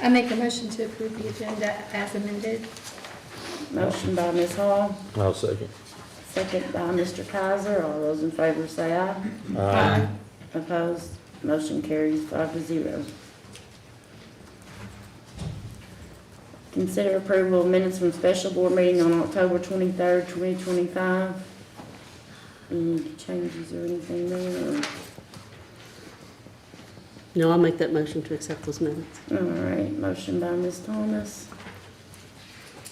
I make a motion to approve the agenda as amended. Motion by Ms. Hall, I'll second. second by Mr. Kaiser. All those in favor say aye. Aye. Opposed? Motion carries 5-0. Consider approval of minutes from special board meeting on October 23rd, 2025. Any changes or anything there? No, I'll make that motion to accept those minutes. All right, motion by Ms. Thomas,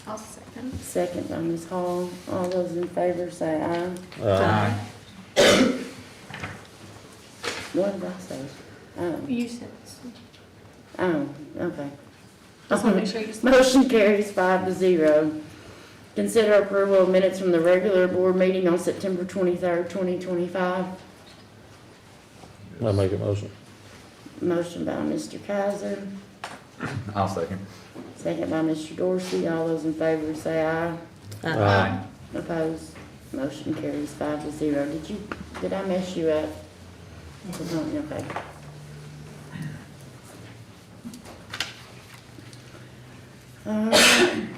I'll second. second by Ms. Hall. All those in favor say aye. Aye. What did I say? Oh, You said, okay. just want to make sure you. Motion carries 5-0. Consider approval of minutes from the regular board meeting on September 23rd, 2025. I'll make a motion. Motion by Mr. Kaiser, I'll second. second by Mr. Dorsey. All those in favor say aye. Aye. Opposed? Motion carries 5-0. Did I mess you up? Okay.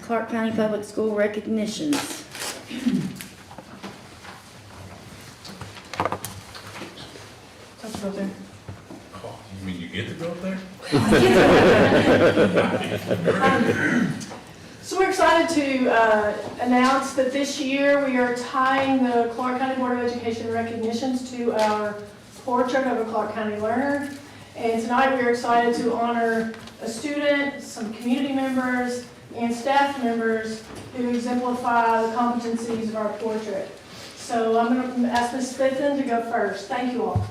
Clark County Public School recognitions. Let's go there. Oh, you mean you get to go up there? So we're excited to announce that this year we are tying the Clark County Board of Education recognitions to our portrait of a Clark County learner. And tonight we are excited to honor a student, some community members, and staff members who exemplify the competencies of our portrait. So I'm going to ask Ms. Fitton to go first. Thank you all.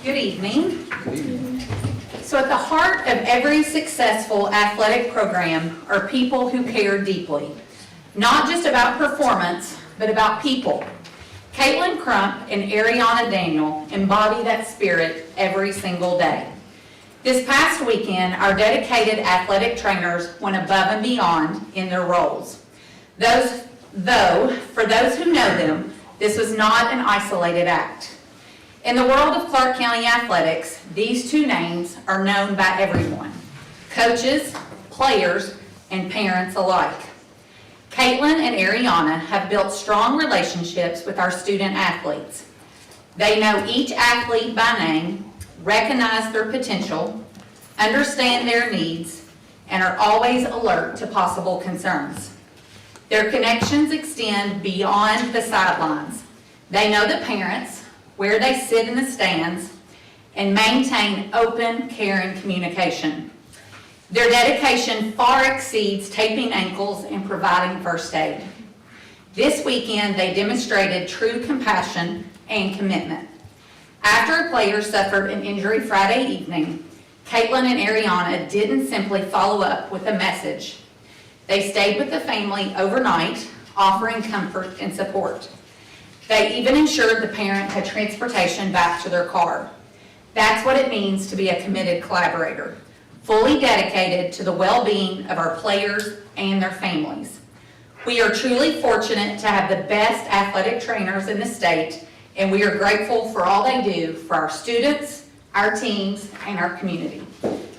Good evening. So at the heart of every successful athletic program are people who care deeply, not just about performance, but about people. Caitlin Crump and Ariana Daniel embody that spirit every single day. This past weekend, our dedicated athletic trainers went above and beyond in their roles. Though, for those who know them, this was not an isolated act. In the world of Clark County athletics, these two names are known by everyone: coaches, players, and parents alike. Caitlin and Ariana have built strong relationships with our student athletes. They know each athlete by name, recognize their potential, understand their needs, and are always alert to possible concerns. Their connections extend beyond the sidelines. They know the parents, where they sit in the stands, and maintain open, caring communication. Their dedication far exceeds taping ankles and providing first aid. This weekend, they demonstrated true compassion and commitment. After a player suffered an injury Friday evening, Caitlin and Ariana didn't simply follow up with a message. They stayed with the family overnight, offering comfort and support. They even ensured the parent had transportation back to their car. That's what it means to be a committed collaborator, fully dedicated to the well-being of our players and their families. We are truly fortunate to have the best athletic trainers in the state, and we are grateful for all they do for our students, our teams, and our community.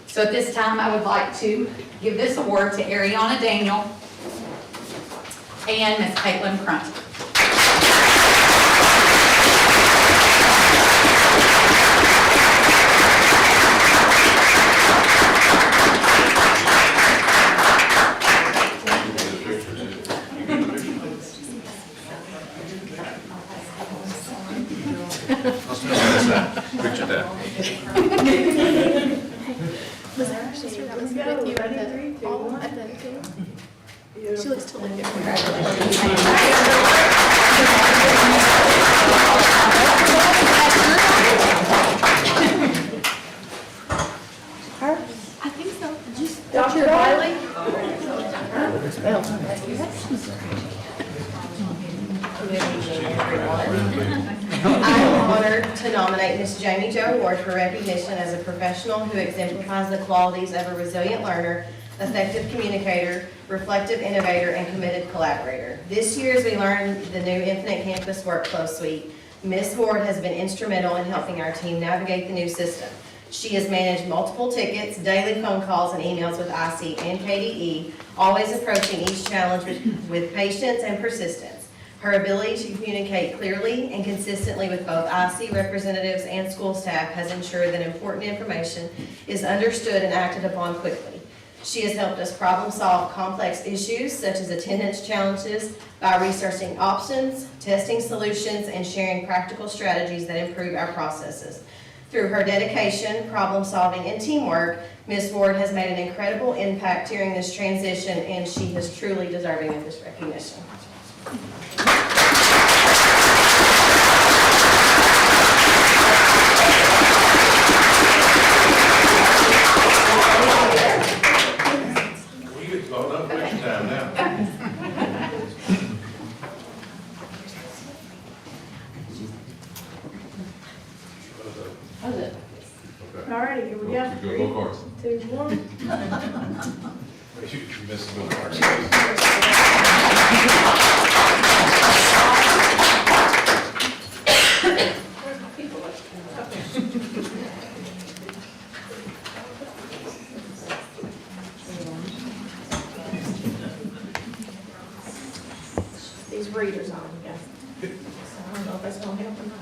So at this time, I would like to give this award to Ariana Daniel and Ms. Caitlin Crump. Picture that. Was that our sister that was with you at the ball at the game? She looks totally different. I think so. Dr. Wiley? I am honored to nominate Ms. Jamie Jo Ward for recognition as a professional who exemplifies the qualities of a resilient learner, effective communicator, reflective innovator, and committed collaborator. This year, as we learn the new Infinite Campus Workflow Suite, Ms. Ward has been instrumental in helping our team navigate the new system. She has managed multiple tickets, daily phone calls, and emails with IC and KDE, always approaching each challenge with patience and persistence. Her ability to communicate clearly and consistently with both IC representatives and school staff has ensured that important information is understood and acted upon quickly. She has helped us problem solve complex issues such as attendance challenges by researching options, testing solutions, and sharing practical strategies that improve our processes. Through her dedication, problem solving, and teamwork, Ms. Ward has made an incredible impact during this transition, and she is truly deserving of this recognition. We get to vote up next time now. All righty, here we go. Go, go Carson. 3, 2, 1. You missed the Carson. These readers on, you guys. So I don't know if that's gonna help or not.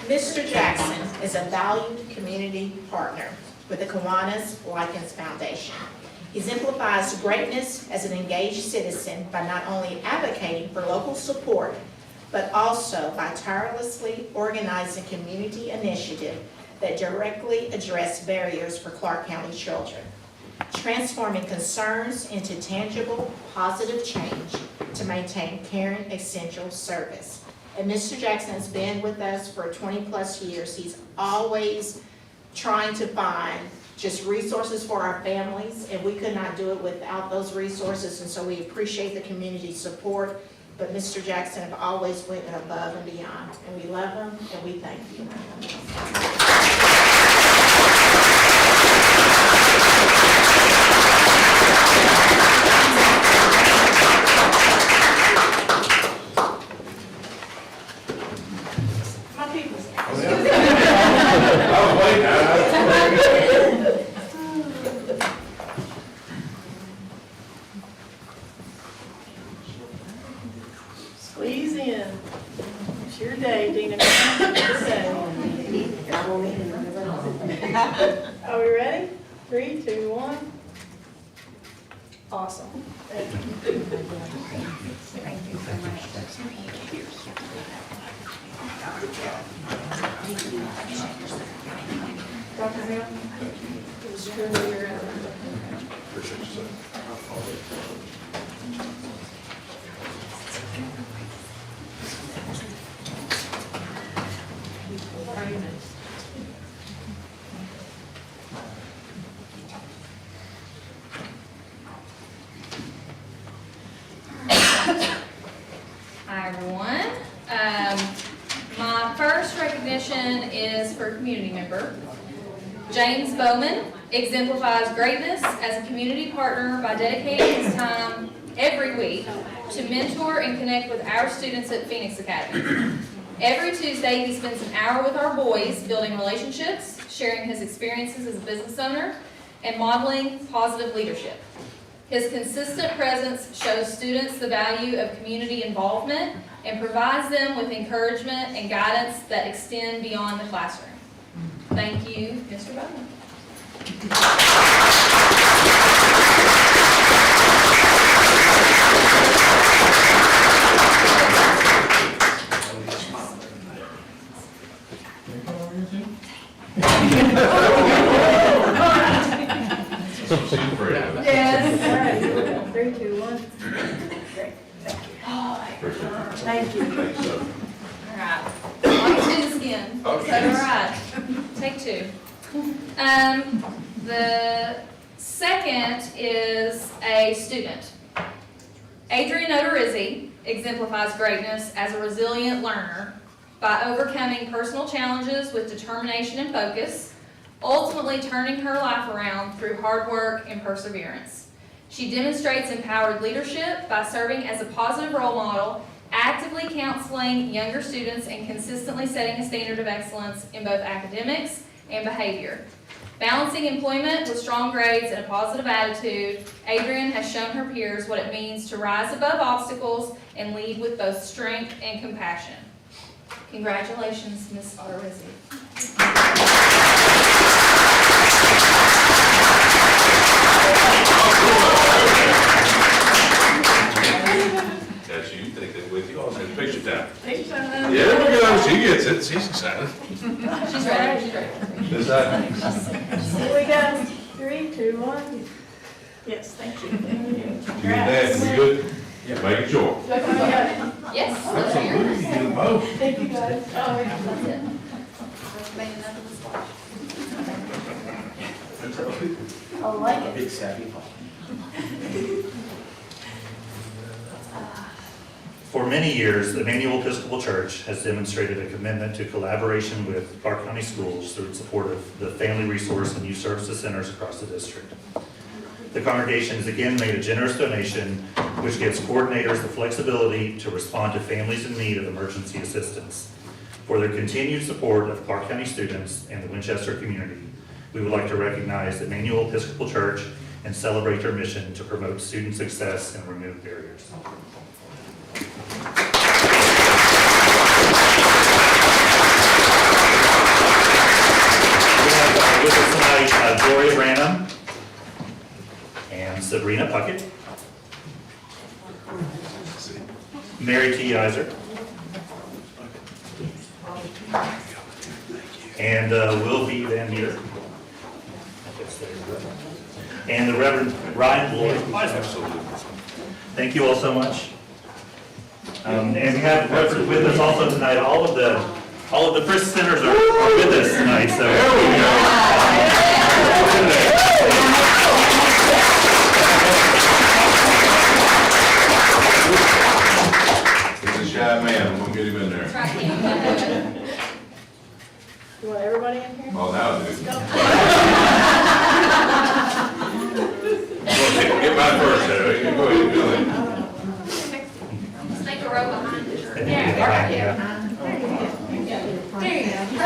Mr. Jackson is a valued community partner with the Kiwanis Likens Foundation. He exemplifies greatness as an engaged citizen by not only advocating for local support, but also by tirelessly organizing community initiatives that directly address barriers for Clark County children, transforming concerns into tangible, positive change to maintain caring, essential service. And Mr. Jackson has been with us for 20-plus years. He's always trying to find just resources for our families, and we could not do it without those resources, and so we appreciate the community support. But Mr. Jackson have always went above and beyond, and we love him, and we thank you. My people. I was waiting. Squeeze in. It's your day, Dina. Are we ready? 3, 2, 1. Awesome. Dr. Hill? It was truly your Appreciate you, sir. Hi, everyone. My first recognition is for a community member. James Bowman exemplifies greatness as a community partner by dedicating his time every week to mentor and connect with our students at Phoenix Academy. Every Tuesday, he spends an hour with our boys building relationships, sharing his experiences as a business owner, and modeling positive leadership. His consistent presence shows students the value of community involvement and provides them with encouragement and guidance that extend beyond the classroom. Thank you, Mr. Bowman. Yes. All right, here we go. 3, 2, 1. Thank you. Thanks, sir. All right. I'll do this again. Okay. So, all right. Take 2. The second is a student. Adrian Odorizzi exemplifies greatness as a resilient learner by overcoming personal challenges with determination and focus, ultimately turning her life around through hard work and perseverance. She demonstrates empowered leadership by serving as a positive role model, actively counseling younger students and consistently setting a standard of excellence in both academics and behavior. Balancing employment with strong grades and a positive attitude, Adrian has shown her peers what it means to rise above obstacles and lead with both strength and compassion. Congratulations, Ms. Arrizzi. That's you, take that with you, I'll take a picture down. Thank you, sir. Yeah, there we go, she gets it, she's excited. She's ready, she's ready. This side. Here we go. 3, 2, 1. Yes, thank you. You get that, we good? Yeah. Making sure. Yes. Absolutely, you get them both. Thank you, guys. Oh, yeah. That's it. Made another splash. I like it. Big savvy. For many years, Emmanuel Episcopal Church has demonstrated a commitment to collaboration with Clark County Schools through its support of the Family Resource and Youth Services Centers across the district. The congregation has again made a generous donation, which gives coordinators the flexibility to respond to families in need of emergency assistance. For their continued support of Clark County students and the Winchester community, we would like to recognize Emmanuel Episcopal Church and celebrate their mission to promote student success and remove barriers. With us tonight, Gloria Branham and Sabrina Puckett, Mary T. Iser, and Will B. Van Meter, and the Reverend Ryan Lloyd. Thank you all so much. And we have with us also tonight all of the Frisk Centers are with us tonight. So there we go. He's a shy man, I'm gonna get him in there. You want everybody in here? Oh, now I do. Get mine first, Sarah. Go ahead, go ahead. Make a row behind you. I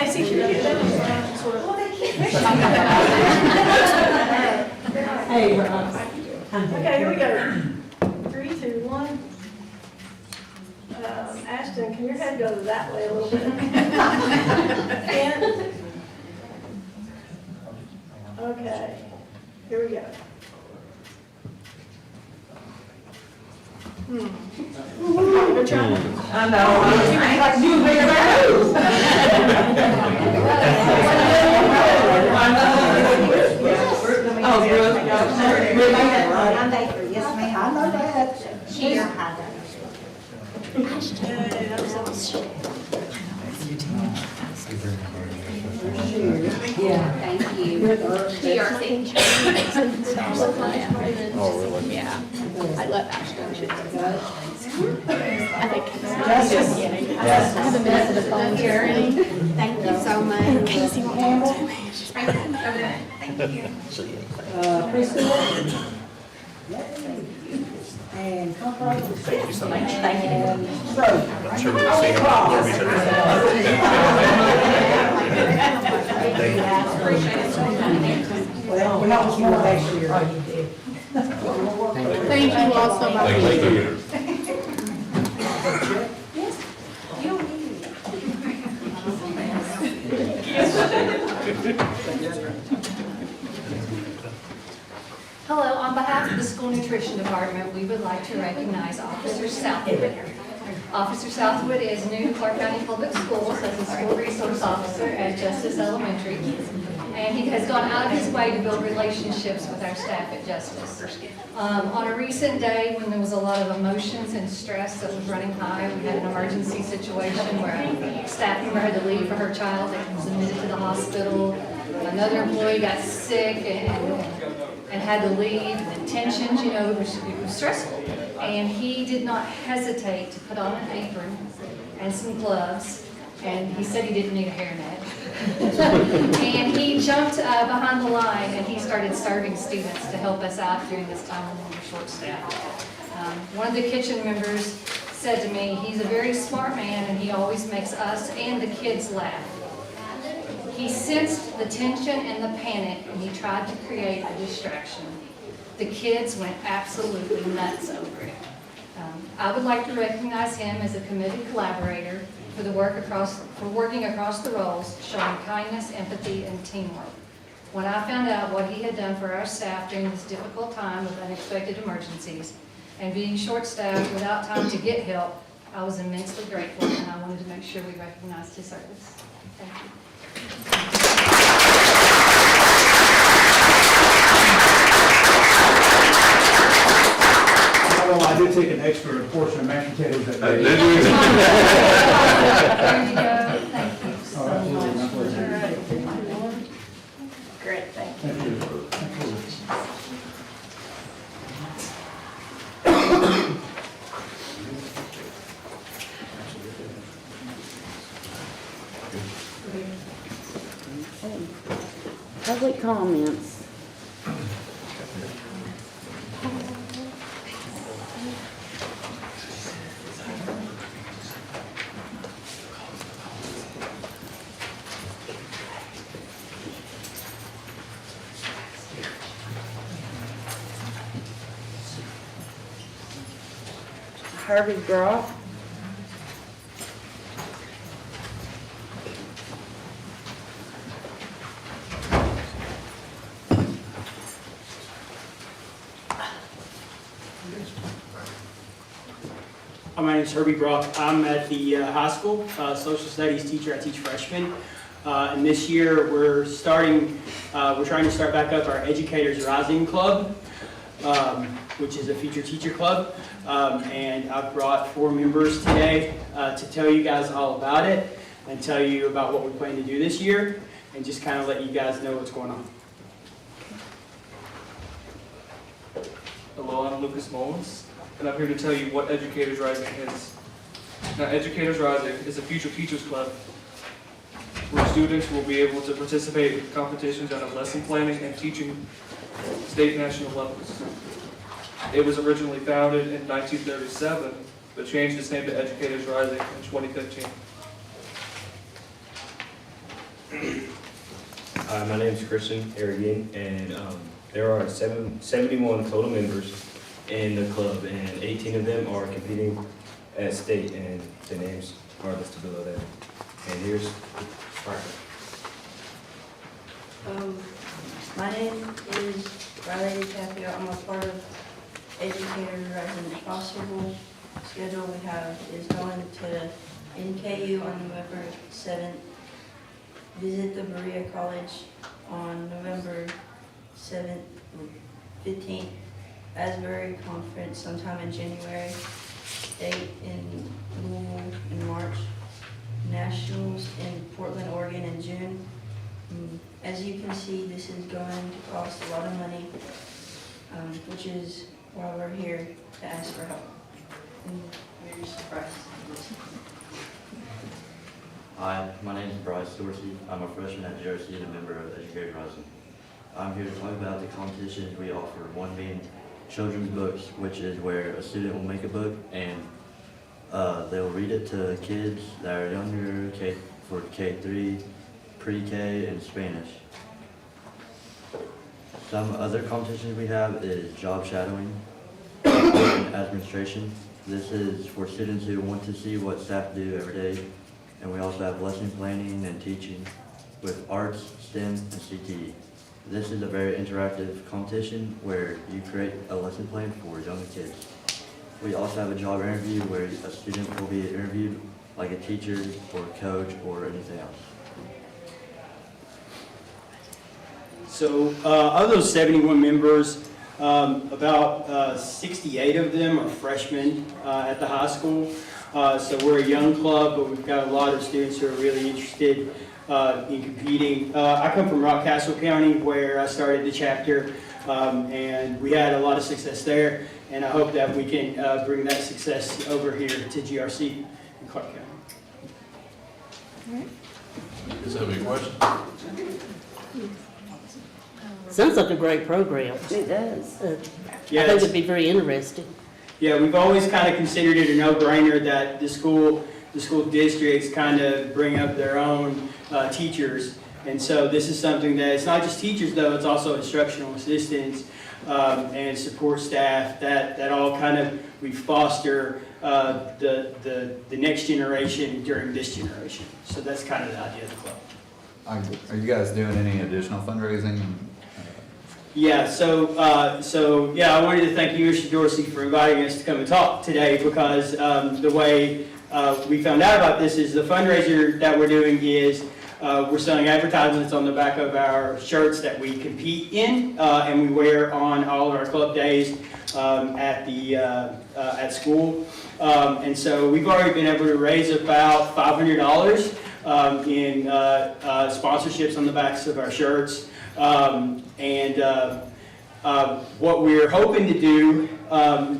see you. Hey, Okay, here we go. 3, 2, 1. Ashton, can your head go that way a little bit? Ken? Okay, here we go. Good try. I know, like you made Oh, Brooke. I'm Baker, yes ma'am. I know that. Here, I don't. Yeah. Thank you. TRC. Oh, really? Yeah. I love Ashton. I think. Have a minute of the phone journey. Thank you so much. Casey Campbell. Thank you. Preschool. And comfort. Thank you so much. And stroke. I'm sure we'll see you before each other. Well, we always want to make sure. Thank you all so much. Thank you. Hello, on behalf of the School Nutrition Department, we would like to recognize Officer Southwood. Officer Southwood is new to Clark County Public Schools as a school resource officer at Justice Elementary. And he has gone out of his way to build relationships with our staff at Justice. On a recent day when there was a lot of emotions and stress that was running high, we had an emergency situation where a staff member had to leave for her child that was admitted to the hospital. Another employee got sick and had to leave. The tensions, you know, it was stressful. And he did not hesitate to put on an apron and some gloves. And he said he didn't need a hairnet. And he jumped behind the line and he started serving students to help us out during this time when we were short-staffed. One of the kitchen members said to me, he's a very smart man and he always makes us and the kids laugh. He sensed the tension and the panic and he tried to create a distraction. The kids went absolutely nuts over it. I would like to recognize him as a committed collaborator for working across the roles, showing kindness, empathy, and teamwork. When I found out what he had done for our staff during this difficult time with unexpected emergencies and being short-staffed without time to get help, I was immensely grateful and I wanted to make sure we recognized his service. Thank you. Well, I did take an extra portion of mashed potatoes that day. There you go. Thank you so much. Great, thank you. Thank you. Thank you. Public comments. Harvey Groff. My name is Herbie Brock. I'm at the high school, social studies teacher. I teach freshmen. And this year we're trying to start back up our Educators Rising Club, which is a future teacher club. And I've brought 4 members today to tell you guys all about it and tell you about what we plan to do this year and just kind of let you guys know what's going on. Hello, I'm Lucas Mullins, and I'm here to tell you what Educators Rising is. Now, Educators Rising is a future teachers club where students will be able to participate in competitions on a lesson planning and teaching state and national levels. It was originally founded in 1937, but changed its name to Educators Rising in 2015. My name is Christian Aragon, and there are 71 total members in the club, and 18 of them are competing at state, and the names are listed below that. And here's Parker. My name is Riley DiCaprio. I'm a part of Educators Rising Possible. Schedule we have is going to NKU on November 7th. Visit the Berea College on November 7th, 15th. Asbury Conference sometime in January. State in Louisville in March. Nationals in Portland, Oregon in June. As you can see, this is going to cost a lot of money, which is why we're here to ask for help. And we're surprised. Hi, my name is Bryce Dorsey. I'm a freshman at GRC and a member of Educators Rising. I'm here to talk about the competitions we offer, one being children's books, which is where a student will make a book and they'll read it to kids that are younger, for K3, pre-K, and Spanish. Some other competitions we have is job shadowing and administration. This is for students who want to see what staff do every day. And we also have lesson planning and teaching with arts, STEM, and CTE. This is a very interactive competition where you create a lesson plan for younger kids. We also have a job interview where a student will be interviewed like a teacher or a coach or anything else. So of those 71 members, about 68 of them are freshmen at the high school. So we're a young club, but we've got a lot of students who are really interested in competing. I come from Rockcastle County, where I started the chapter, and we had a lot of success there, and I hope that we can bring that success over here to GRC in Clark County. All right. Does that have any questions? Sounds like a great program. It does. I Yeah, think it'd be very interesting. Yeah, we've always kind of considered it a no-brainer that the school districts kind of bring up their own teachers. And so this is something that, it's not just teachers though, it's also instructional assistants and support staff that all kind of, we foster the next generation during this generation. So that's kind of the idea of the club. Are you guys doing any additional fundraising? Yeah, so yeah, I wanted to thank you, Mr. Dorsey, for inviting us to come and talk today because the way we found out about this is the fundraiser that we're doing is we're selling advertisements on the back of our shirts that we compete in and we wear on all of our club days at school. And so we've already been able to raise about $500 in sponsorships on the backs of our shirts. What we're hoping to do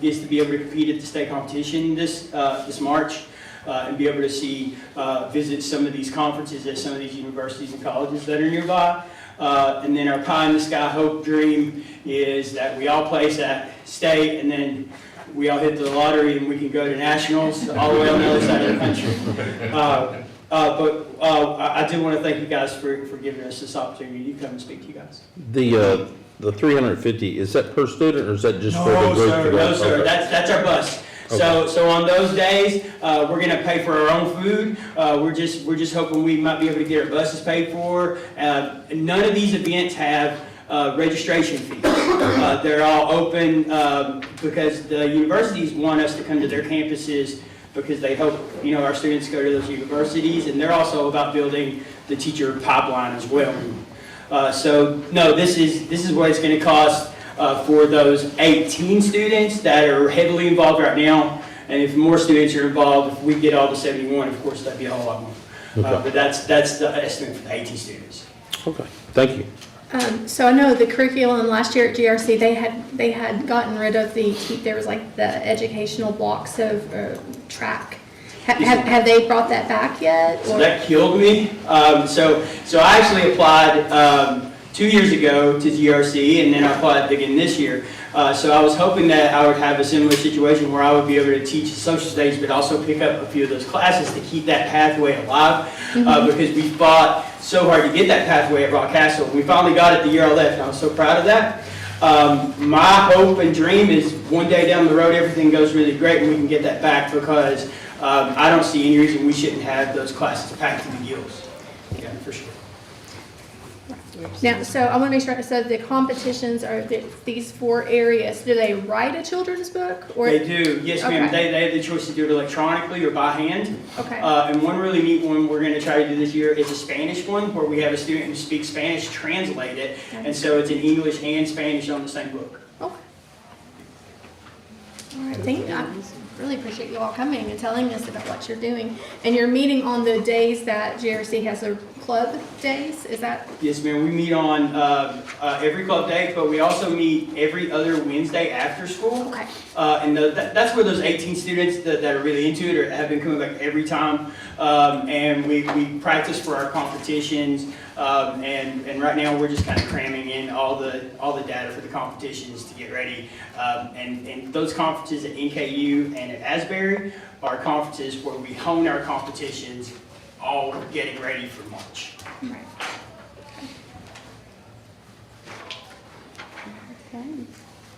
is to be able to compete at the state competition this March and be able to visit some of these conferences at some of these universities and colleges that are nearby. And then our pie in the sky hope dream is that we all place at state and then we all hit the lottery and we can go to nationals all the way on the other side of the country. I do want to thank you guys for giving us this opportunity to come and speak to you guys. The 350, is that per student or is that just for the group? No, sir. Okay. That's our bus. Okay. So on those days, we're going to pay for our own food. We're just hoping we might be able to get our buses paid for. None of these events have registration fees. They're all open because the universities want us to come to their campuses because they hope our students go to those universities, and they're also about building the teacher pipeline as well. So no, this is what it's going to cost for those 18 students that are heavily involved right now. And if more students are involved, if we get all the 71, of course, that'd be a whole lot more. Okay. But that's the estimate for the 18 students. Okay, thank you. So I know the curriculum last year at GRC, they had gotten rid of there was like the educational blocks of track. Have they brought that back yet? So that killed me. So I actually applied 2 years ago to GRC, and then I applied again this year. So I was hoping that I would have a similar situation where I would be able to teach social studies, but also pick up a few of those classes to keep that pathway alive. Because we fought so hard to get that pathway at Rock Castle. We finally got it the year I left, and I was so proud of that. My hope and dream is one day down the road everything goes really great and we can get that back because I don't see any reason we shouldn't have those classes packed to the gills. Yeah, for sure. Now, so I want to make sure, so the competitions are these 4 areas. Do they write a children's book? Or? They do, yes ma'am. Okay. They have the choice to do it electronically or by hand. Okay. And one really neat one we're going to try to do this year is a Spanish one where we have a student who speaks Spanish translate it. Okay. And so it's in English and Spanish on the same book. Okay. All right, thank you. I really appreciate you all coming and telling us about what you're doing. And you're meeting on the days that GRC has their club days, is that? Yes, ma'am. We meet on every club day, but we also meet every other Wednesday after school. Okay. And that's where those 18 students that are really into it have been coming back every time. And we practice for our competitions. And right now we're just kind of cramming in all the data for the competitions to get ready. And those conferences at NKU and at Asbury are conferences where we hone our competitions, all getting ready for March. Right. Okay.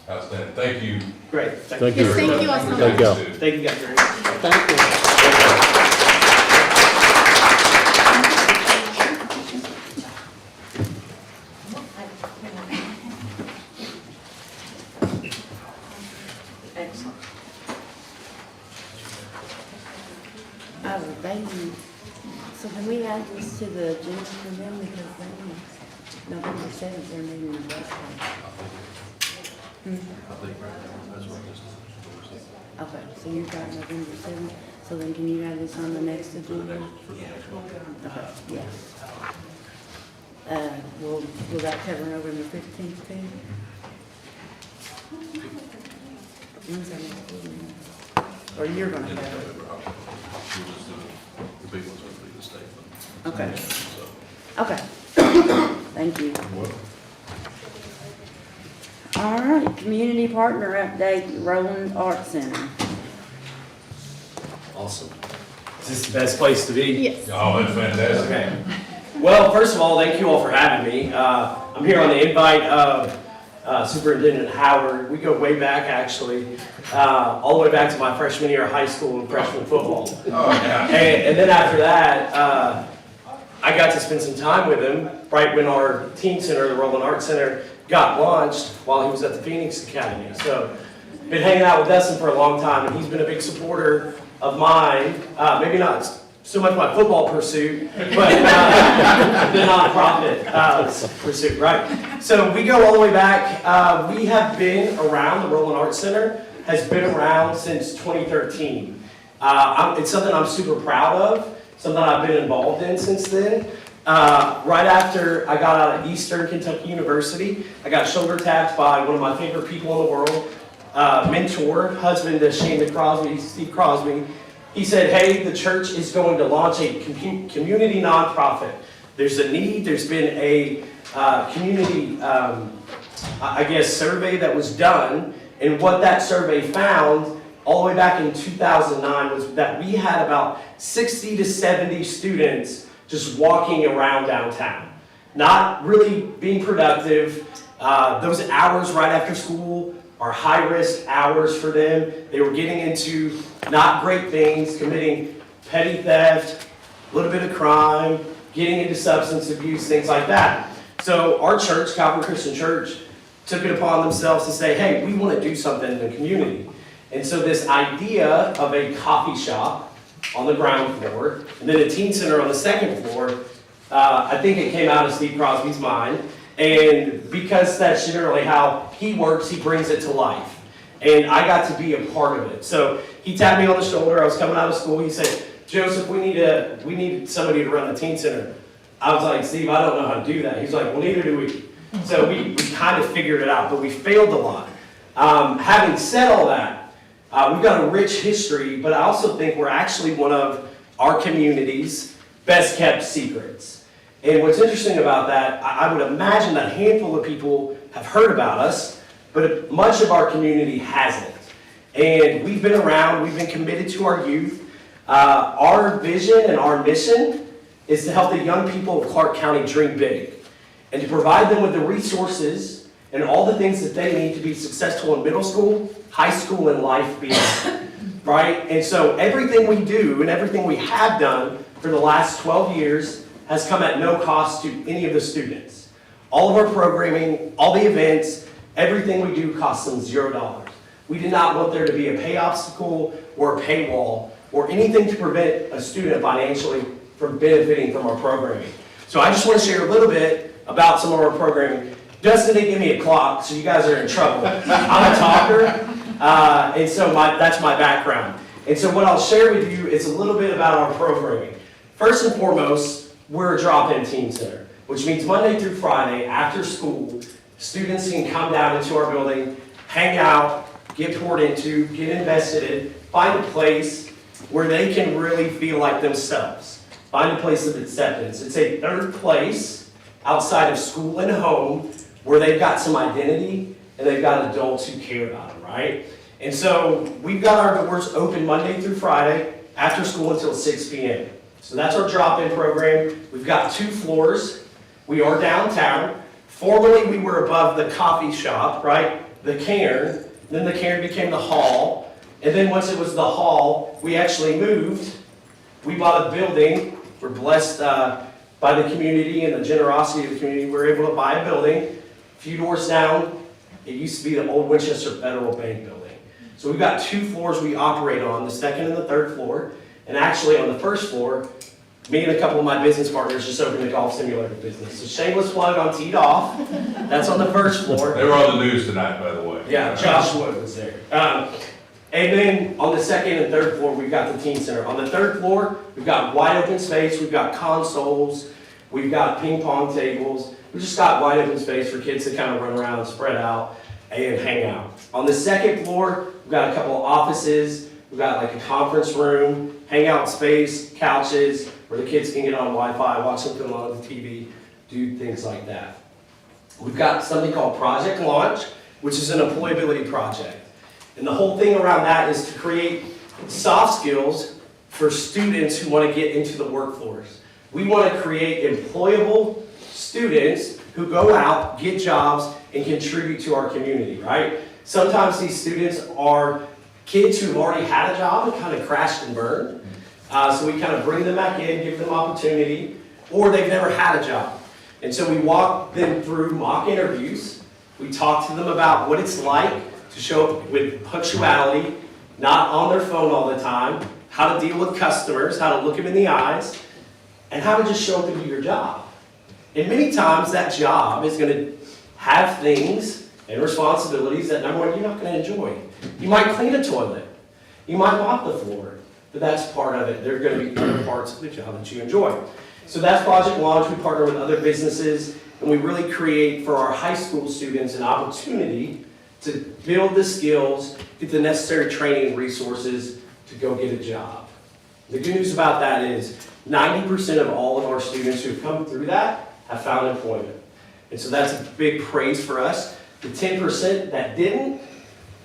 Outstanding. Thank you. Great. Thank you. Yes, thank you all so much. Thank you. Thank you guys very much. Thank you. So can we add this to the agenda for them because November 7th they're meeting in West Okay, so you've got November 7th. So then can you add this on the next agenda? Okay, yeah. Will that cover November 15th too? When's that next meeting? Or you're gonna cover it? The big ones will be the state. Okay. So Okay. Thank you. All right, community partner update, Roland Art Center. Awesome. Is this the best place to be? Yes. Oh, that's fantastic. Okay. Well, first of all, thank you all for having me. I'm here on the invite of Superintendent Howard. We go way back, actually, all the way back to my freshman year of high school and freshman football. Oh, yeah. And then after that, I got to spend some time with him right when our teen center, the Roland Art Center, got launched while he was at the Phoenix Academy. So, been hanging out with Dustin for a long time, and he's been a big supporter of mine. Maybe not so much my football pursuit, but the nonprofit pursuit, right? So we go all the way back. We have been around, the Roland Art Center has been around since 2013. It's something I'm super proud of, something I've been involved in since then. Right after I got out of Eastern Kentucky University, I got shoulder tapped by one of my favorite people in the world, mentor, husband to Shane Crosby, Steve Crosby. He said, hey, the church is going to launch a community nonprofit. There's a need, there's been a community, survey that was done, and what that survey found all the way back in 2009 was that we had about 60 to 70 students just walking around downtown, not really being productive. Those hours right after school are high-risk hours for them. They were getting into not great things, committing petty theft, a little bit of crime, getting into substance abuse, things like that. So our church, Calvary Christian Church, took it upon themselves to say, hey, we want to do something in the community. And so this idea of a coffee shop on the ground floor, and then a teen center on the second floor, I think it came out of Steve Crosby's mind. And because that's generally how he works, he brings it to life. And I got to be a part of it. So he tapped me on the shoulder. I was coming out of school. He said, Joseph, we need somebody to run the teen center. I was like, Steve, I don't know how to do that. He's like, well, neither do we. So we kind of figured it out, but we failed a lot. Having said all that, we've got a rich history, but I also think we're actually one of our community's best kept secrets. And what's interesting about that, I would imagine that a handful of people have heard about us, but much of our community hasn't. And we've been around, we've been committed to our youth. Our vision and our mission is to help the young people of Clark County dream big and to provide them with the resources and all the things that they need to be successful in middle school, high school, and life beyond. Right? And so everything we do and everything we have done for the last 12 years has come at no cost to any of the students. All of our programming, all the events, everything we do costs them $0. We did not want there to be a pay obstacle or a paywall or anything to prevent a student financially from benefiting from our programming. So I just want to share a little bit about some of our programming. Dustin didn't give me a clock, so you guys are in trouble. I'm a talker, and so that's my background. And so what I'll share with you is a little bit about our programming. First and foremost, we're a drop-in teen center, which means Monday through Friday after school, students can come down into our building, hang out, get poured into, get invested in, find a place where they can really feel like themselves. Find a place of acceptance. It's a third place outside of school and home where they've got some identity and they've got adults who care about them, right? And so we've got our doors open Monday through Friday after school until 6 p.m. So that's our drop-in program. We've got 2 floors. We are downtown. Formerly, we were above the coffee shop, right? The cairn. Then the cairn became the hall. And then once it was the hall, we actually moved. We bought a building. We're blessed by the community and the generosity of the community. We were able to buy a building. A few doors down, it used to be the old Winchester Federal Bank building. So we've got 2 floors we operate on, the second and the third floor. And actually on the first floor, me and a couple of my business partners just opened a golf simulator business. So shameless plug on Teed Off. That's on the first floor. They were on the news tonight, by the way. Yeah, Josh Wood was there. And then on the second and third floor, we've got the teen center. On the third floor, we've got wide open space. We've got consoles. We've got ping pong tables. We've just got wide open space for kids to kind of run around, spread out, and hang out. On the second floor, we've got a couple of offices. We've got like a conference room, hangout space, couches, where the kids can get on Wi-Fi, watch something on the TV, do things like that. We've got something called Project Launch, which is an employability project. And the whole thing around that is to create soft skills for students who want to get into the workforce. We want to create employable students who go out, get jobs, and contribute to our community, right? Sometimes these students are kids who've already had a job and kind of crashed and burned. So we kind of bring them back in, give them opportunity, or they've never had a job. And so we walk them through mock interviews. We talk to them about what it's like to show up with punctuality, not on their phone all the time, how to deal with customers, how to look them in the eyes, and how to just show up and do your job. And many times that job is going to have things and responsibilities that, number one, you're not going to enjoy. You might clean a toilet. You might mop the floor. But that's part of it. There are going to be other parts of the job that you enjoy. So that's Project Launch. We partner with other businesses, and we really create for our high school students an opportunity to build the skills, get the necessary training and resources to go get a job. The good news about that is 90% of all of our students who have come through that have found employment. And so that's a big praise for us. The 10% that didn't,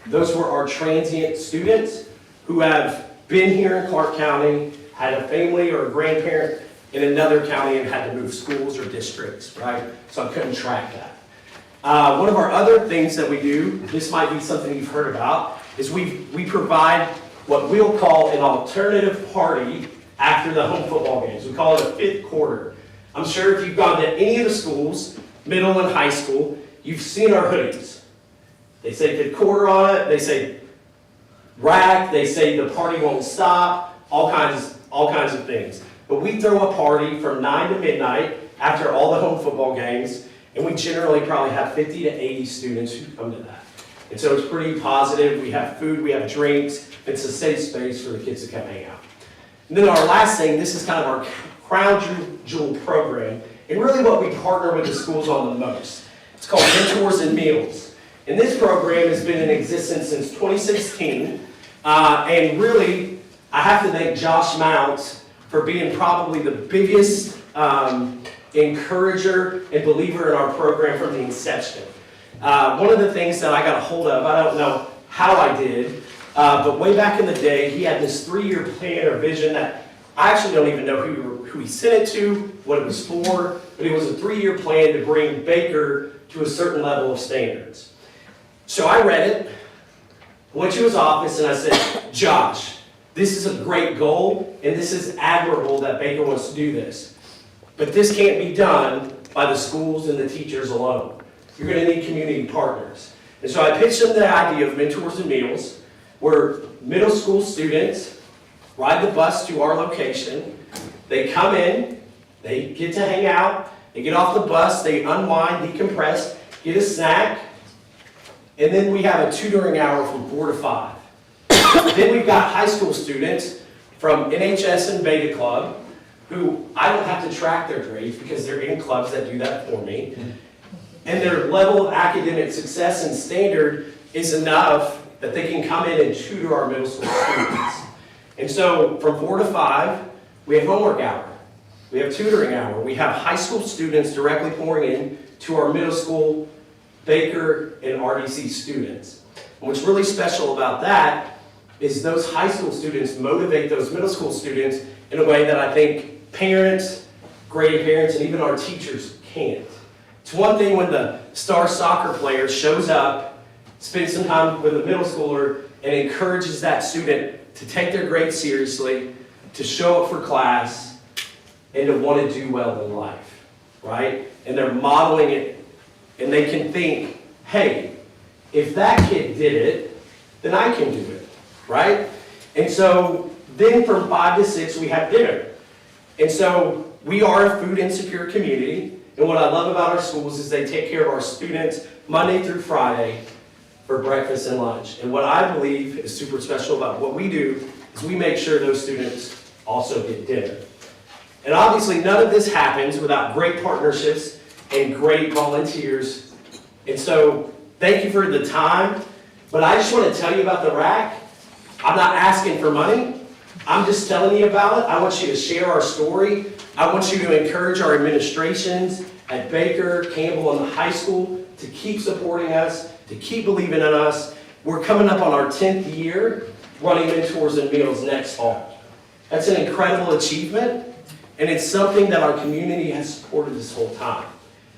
those were our transient students who have been here in Clark County, had a family or a grandparent in another county and had to move schools or districts, right? So I couldn't track that. One of our other things that we do, this might be something you've heard about, is we provide what we'll call an alternative party after the home football games. We call it a fifth quarter. I'm sure if you've gone to any of the schools, middle and high school, you've seen our hoodies. They say fifth quarter on it, they say rack, they say the party won't stop, all kinds of things. But we throw a party from 9 to midnight after all the home football games, and we generally probably have 50 to 80 students who come to that. And so it's pretty positive. We have food, we have drinks. It's a safe space for the kids to come hang out. And then our last thing, this is kind of our crown jewel program, and really what we partner with the schools on the most. It's called Mentors and Meals. And this program has been in existence since 2016. And really, I have to thank Josh Mounts for being probably the biggest encourager and believer in our program from the inception. One of the things that I got a hold of, I don't know how I did, but way back in the day, he had this 3-year plan or vision that I actually don't even know who he sent it to, what it was for, but it was a 3-year plan to bring Baker to a certain level of standards. So I read it, went to his office, and I said, Josh, this is a great goal, and this is admirable that Baker wants to do this. But this can't be done by the schools and the teachers alone. You're going to need community partners. And so I pitched them the idea of Mentors and Meals, where middle school students ride the bus to our location. They come in, they get to hang out, they get off the bus, they unwind, decompress, get a snack, and then we have a tutoring hour from 4 to 5. Then we've got high school students from NHS and Beta Club who I don't have to track their grades because they're in clubs that do that for me. And their level of academic success and standard is enough that they can come in and tutor our middle school students. And so from 4 to 5, we have homework hour. We have tutoring hour. We have high school students directly pouring in to our middle school Baker and RDC students. And what's really special about that is those high school students motivate those middle school students in a way that I think parents, grandparents, and even our teachers can't. It's one thing when the star soccer player shows up, spends some time with a middle schooler, and encourages that student to take their grades seriously, to show up for class, and to want to do well in life, right? And they're modeling it, and they can think, hey, if that kid did it, then I can do it, right? And so then from 5 to 6, we have dinner. And so we are a food insecure community, and what I love about our schools is they take care of our students Monday through Friday for breakfast and lunch. And what I believe is super special about what we do is we make sure those students also get dinner. And obviously none of this happens without great partnerships and great volunteers. And so thank you for the time, but I just want to tell you about the rack. I'm not asking for money. I'm just telling you about it. I want you to share our story. I want you to encourage our administrations at Baker, Campbell, and the high school to keep supporting us, to keep believing in us. We're coming up on our 10th year running Mentors and Meals next fall. That's an incredible achievement, and it's something that our community has supported this whole time.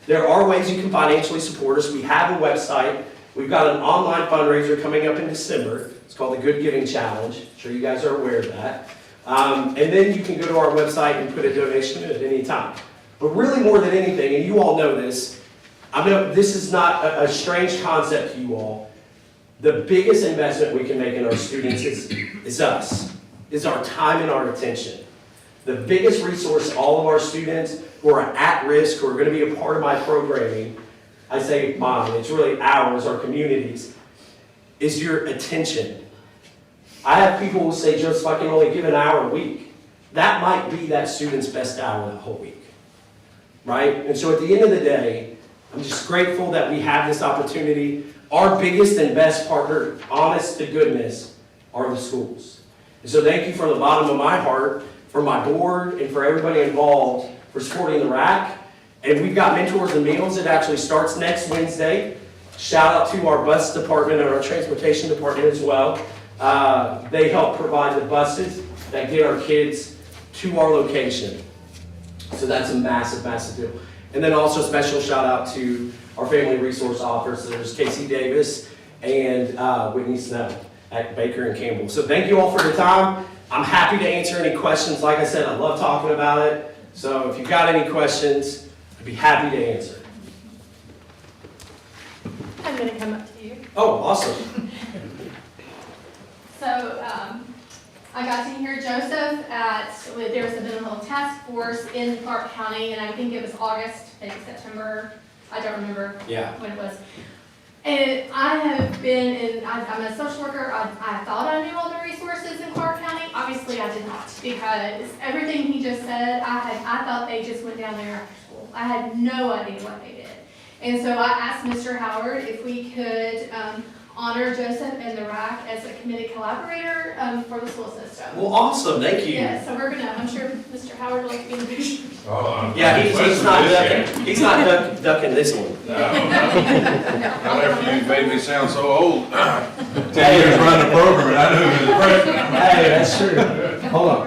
There are ways you can financially support us. We have a website. We've got an online fundraiser coming up in December. It's called the Good Giving Challenge. I'm sure you guys are aware of that. And then you can go to our website and put a donation in at any time. But really more than anything, and you all know this, I know this is not a strange concept to you all. The biggest investment we can make in our students is us, is our time and our attention. The biggest resource all of our students who are at risk, who are going to be a part of my programming, I say mine, it's really ours, our communities, is your attention. I have people who say, Joseph, I can only give an hour a week. That might be that student's best hour that whole week, right? And so at the end of the day, I'm just grateful that we have this opportunity. Our biggest and best partner, honest to goodness, are the schools. And so thank you from the bottom of my heart, for my board, and for everybody involved for supporting the RAC. And we've got Mentors and Meals. It actually starts next Wednesday. Shout out to our bus department and our transportation department as well. They help provide the buses that get our kids to our location. So that's a massive, massive deal. And then also special shout out to our family resource officers, Casey Davis and Whitney Snow at Baker and Campbell. So thank you all for your time. I'm happy to answer any questions. Like I said, I love talking about it. So if you've got any questions, I'd be happy to answer. I'm gonna come up to you. Oh, awesome. So, I got to hear Joseph there was a mental health task force in Clark County, and I think it was August, maybe September, I don't remember when it was. And I have been I'm a social worker, I thought I knew all the resources in Clark County. Obviously I did not, because everything he just said, I thought they just went down there after school. I had no idea what they did. And so I asked Mr. Howard if we could honor Joseph and the RAC as a committed collaborator for the school system. Well, awesome, thank you. Yeah, so I'm sure Mr. Howard will like to be in the picture. Yeah, he's not ducking this one. Not after you made me sound so old. 10 years running the program and I knew it was freshman. Hey, that's true. Hold on.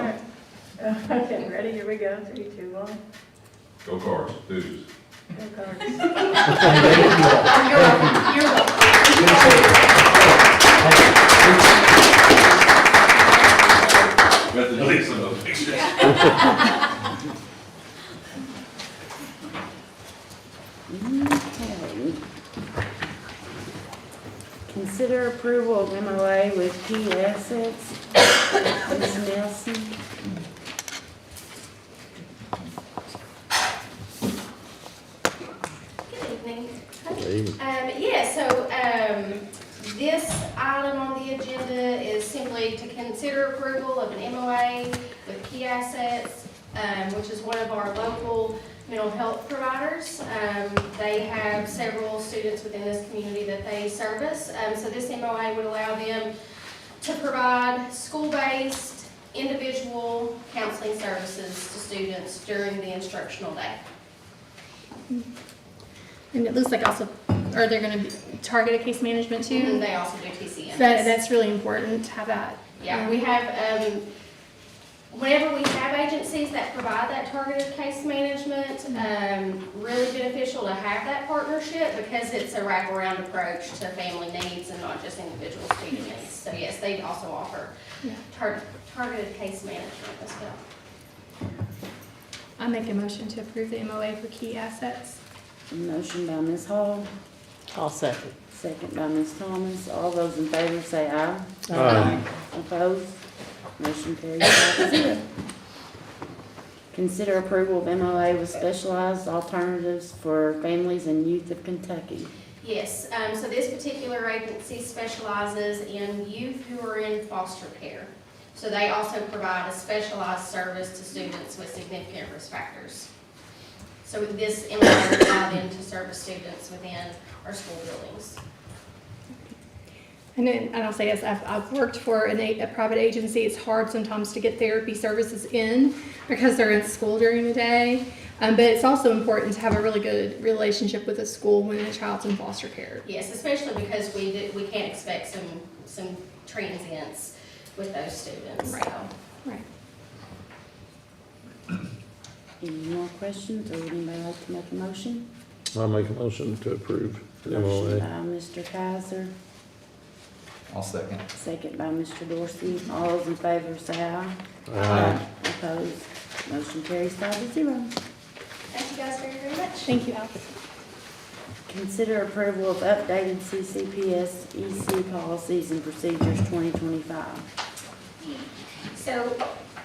Okay, ready? Here we go. 3, 2, 1. Go Cards, dudes. Go Cards. You're welcome. Got to delete some of those pictures. Okay. Consider approval of MOA with key assets. Ms. Nelson. Good evening. This item on the agenda is simply to consider approval of an MOA with Key Assets, which is one of our local mental health providers. They have several students within this community that they service. So this MOA would allow them to provide school-based, individual counseling services to students during the instructional day. And it looks like also, are they going to target a case management too? And they also do TCM. So that's really important to have that. Yeah, we have, whenever we have agencies that provide that targeted case management, really beneficial to have that partnership because it's a wraparound approach to family needs and not just individual student needs. So yes, they also offer targeted case management as well. I make a motion to approve the MOA for Key Assets. A motion by Ms. Hall, I'll second. second by Ms. Thomas. All those in favor say aye. Aye. Opposed? Motion carries 5-0. Consider approval of MOA with Specialized Alternatives for Families and Youth of Kentucky. Yes, so this particular agency specializes in youth who are in foster care. So they also provide a specialized service to students with significant risk factors. So this MOA would allow them to service students within our school buildings. And I'll say, as I've worked for a private agency, it's hard sometimes to get therapy services in because they're in school during the day. But it's also important to have a really good relationship with a school when a child's in foster care. Yes, especially because we can't expect some transients with those students, so. Right. Any more questions, or would anybody like to make a motion? I'll make a motion to approve the Motion MOA. by Mr. Kaiser, I'll second. second by Mr. Dorsey. All those in favor say aye. Aye. Opposed? Motion carries 5-0. Thank you guys very, very much. Thank you, Alex. Consider approval of updated CCPS EC policies and procedures 2025. So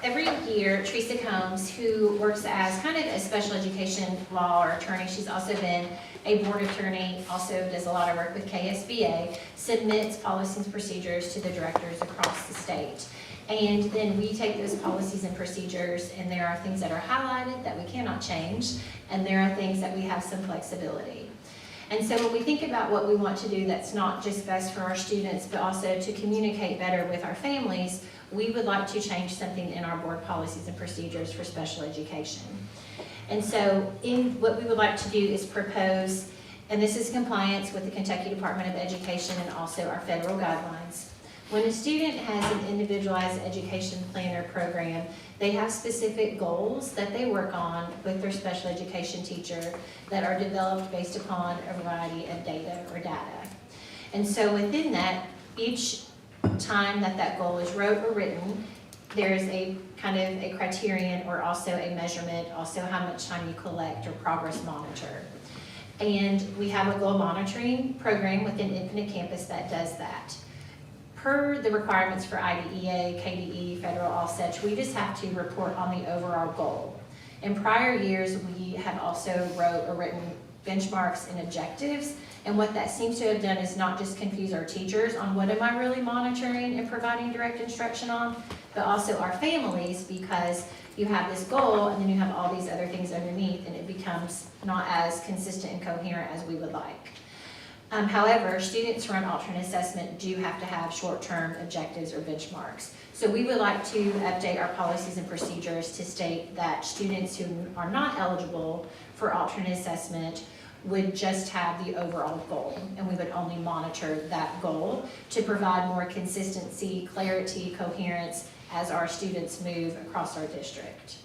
every year, Teresa Combs, who works as kind of a special education law or attorney, she's also been a board attorney, also does a lot of work with KSBA, submits policies and procedures to the directors across the state. And then we take those policies and procedures, and there are things that are highlighted that we cannot change, and there are things that we have some flexibility. And so when we think about what we want to do that's not just best for our students, but also to communicate better with our families, we would like to change something in our board policies and procedures for special education. And so what we would like to do is propose, and this is compliance with the Kentucky Department of Education and also our federal guidelines. When a student has an individualized education plan or program, they have specific goals that they work on with their special education teacher that are developed based upon a variety of data or data. And so within that, each time that goal is wrote or written, there's a kind of a criterion or also a measurement, also how much time you collect or progress monitor. And we have a goal monitoring program within Infinite Campus that does that. Per the requirements for IDEA, KDE, federal, all such, we just have to report on the overall goal. In prior years, we have also wrote or written benchmarks and objectives, and what that seems to have done is not just confuse our teachers on what am I really monitoring and providing direct instruction on, but also our families, because you have this goal and then you have all these other things underneath, and it becomes not as consistent and coherent as we would like. However, students who run alternate assessment do have to have short-term objectives or benchmarks. So we would like to update our policies and procedures to state that students who are not eligible for alternate assessment would just have the overall goal, and we would only monitor that goal to provide more consistency, clarity, coherence as our students move across our district.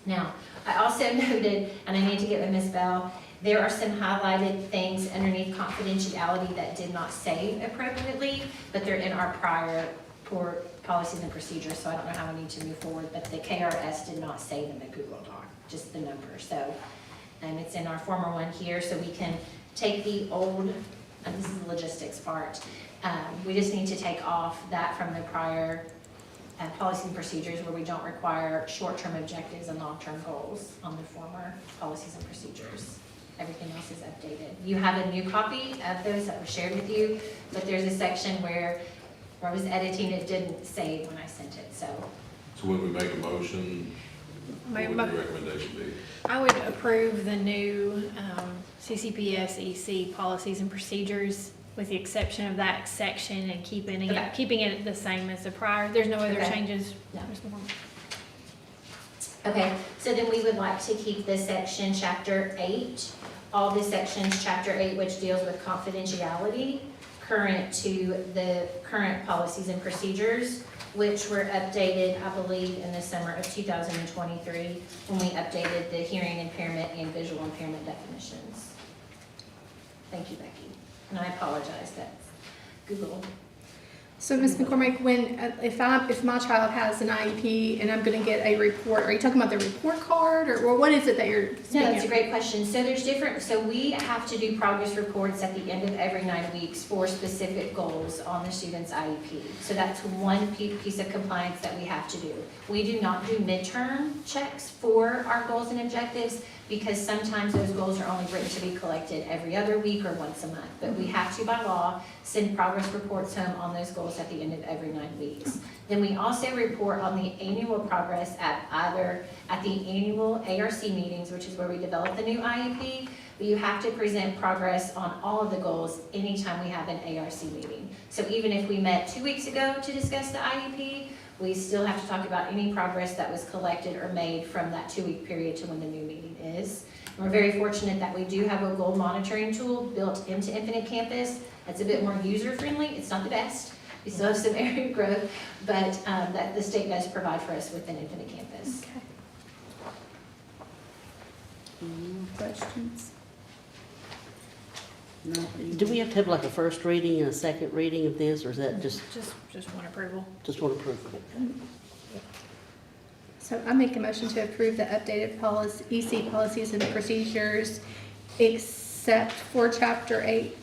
Now, I also noted, and I need to get with Ms. Bell, there are some highlighted things underneath confidentiality that did not say appropriately, but they're in our prior policies and procedures, so I don't know how we need to move forward, but the KRS did not say them in Google Doc, just the number. So it's in our former one here, so we can take the old, and this is the logistics part, we just need to take off that from the prior policies and procedures where we don't require short-term objectives and long-term goals on the former policies and procedures. Everything else is updated. You have a new copy of those that were shared with you, but there's a section where I was editing, it didn't say when I sent it, so. So when we make a motion, what would your recommendation be? I would approve the new CCPS EC policies and procedures with the exception of that section and keeping it the same as the prior. There's no other changes. No. Okay, so then we would like to keep this section, chapter 8, all the sections, chapter 8, which deals with confidentiality, current to the current policies and procedures, which were updated, I believe, in the summer of 2023, when we updated the hearing impairment and visual impairment definitions. Thank you, Becky. And I apologize, that's Google. So, Ms. McCormick, when if my child has an IEP and I'm going to get a report, are you talking about the report card, or what is it that you're speaking No, that's of? a great question. So there's different, so we have to do progress reports at the end of every 9 weeks for specific goals on the student's IEP. So that's one piece of compliance that we have to do. We do not do midterm checks for our goals and objectives because sometimes those goals are only written to be collected every other week or once a month. But we have to, by law, send progress reports home on those goals at the end of every 9 weeks. Then we also report on the annual progress at the annual ARC meetings, which is where we develop the new IEP, But you have to present progress on all of the goals anytime we have an ARC meeting. So even if we met 2 weeks ago to discuss the IEP, we still have to talk about any progress that was collected or made from that 2-week period to when the new meeting is. We're very fortunate that we do have a goal monitoring tool built into Infinite Campus. That's a bit more user-friendly. It's not the best. We still have some area of growth, but that the state does provide for us within Infinite Campus. Okay. Any more questions? No. Do we have to have like a first reading and a second reading of this, or is that just one approval. just one approval? So I make a motion to approve the updated policy, EC policies and procedures, except for Chapter 8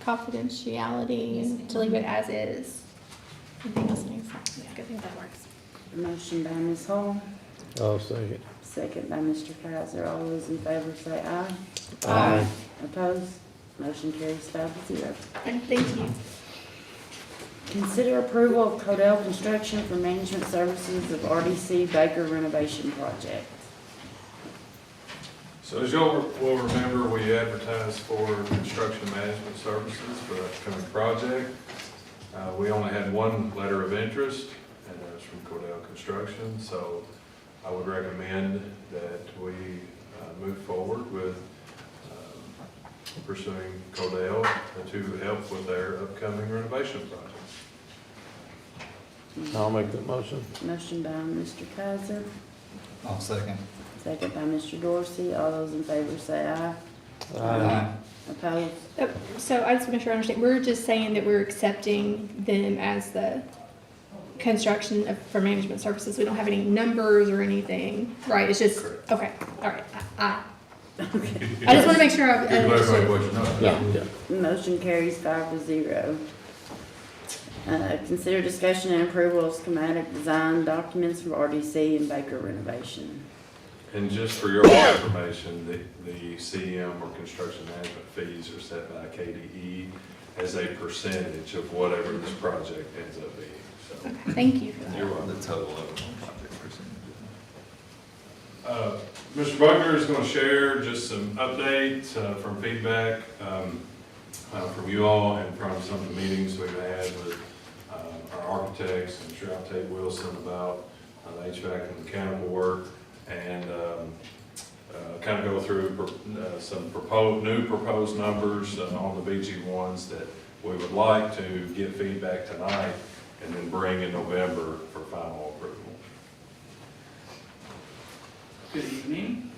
confidentiality, to leave it as is. Anything else needs? Yeah, I think that works. A motion by Ms. Hall, I'll second. second by Mr. Kaiser. All those in favor say aye. Aye. Opposed? Motion carries 5-0. And thank you. Consider approval of Codell Construction for management services of RDC Baker renovation project. So as y'all will remember, we advertised for construction management services for the upcoming project. We only had one letter of interest, and that was from Codell Construction. So I would recommend that we move forward with pursuing Codell to help with their upcoming renovation project. I'll make that motion. Motion by Mr. Kaiser, I'll second. second by Mr. Dorsey. All those in favor say aye. Aye. Opposed? So I just want to make sure I understand, we're just saying that we're accepting them as the construction for management services. We don't have any numbers or anything, right? It's just, okay, all right. I just want to make sure I Give everybody understood. what you know. Yeah. Motion carries 5-0. Consider discussion and approval of schematic design documents for RDC and Baker renovation. And just for your information, the CM or construction management fees are set by KDE as a percentage of whatever this project ends up being, so. Okay, thank you for that. You're welcome. The total of project percentage. Mr. Buckner is going to share just some updates from feedback from you all and from some of the meetings we've had with our architects and Shroud Tate Wilson about the HVAC and mechanical work, and kind of go through some new proposed numbers on the BG1s that we would like to get feedback tonight and then bring in November for final approval. Good evening.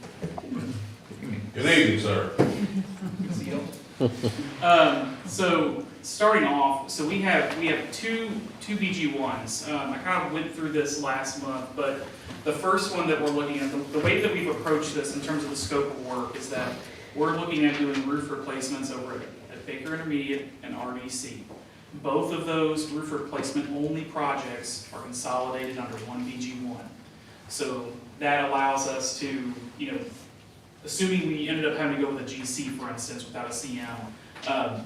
Good evening, sir. Good to see you. So starting off, so we have two BG1s. I kind of went through this last month, but the first one that we're looking at, the way that we've approached this in terms of the scope of work is that we're looking at doing roof replacements over at Baker Intermediate and RDC. Both of those roof replacement only projects are consolidated under one BG1. So that allows us to, assuming we ended up having to go with a GC, for instance, without a CM,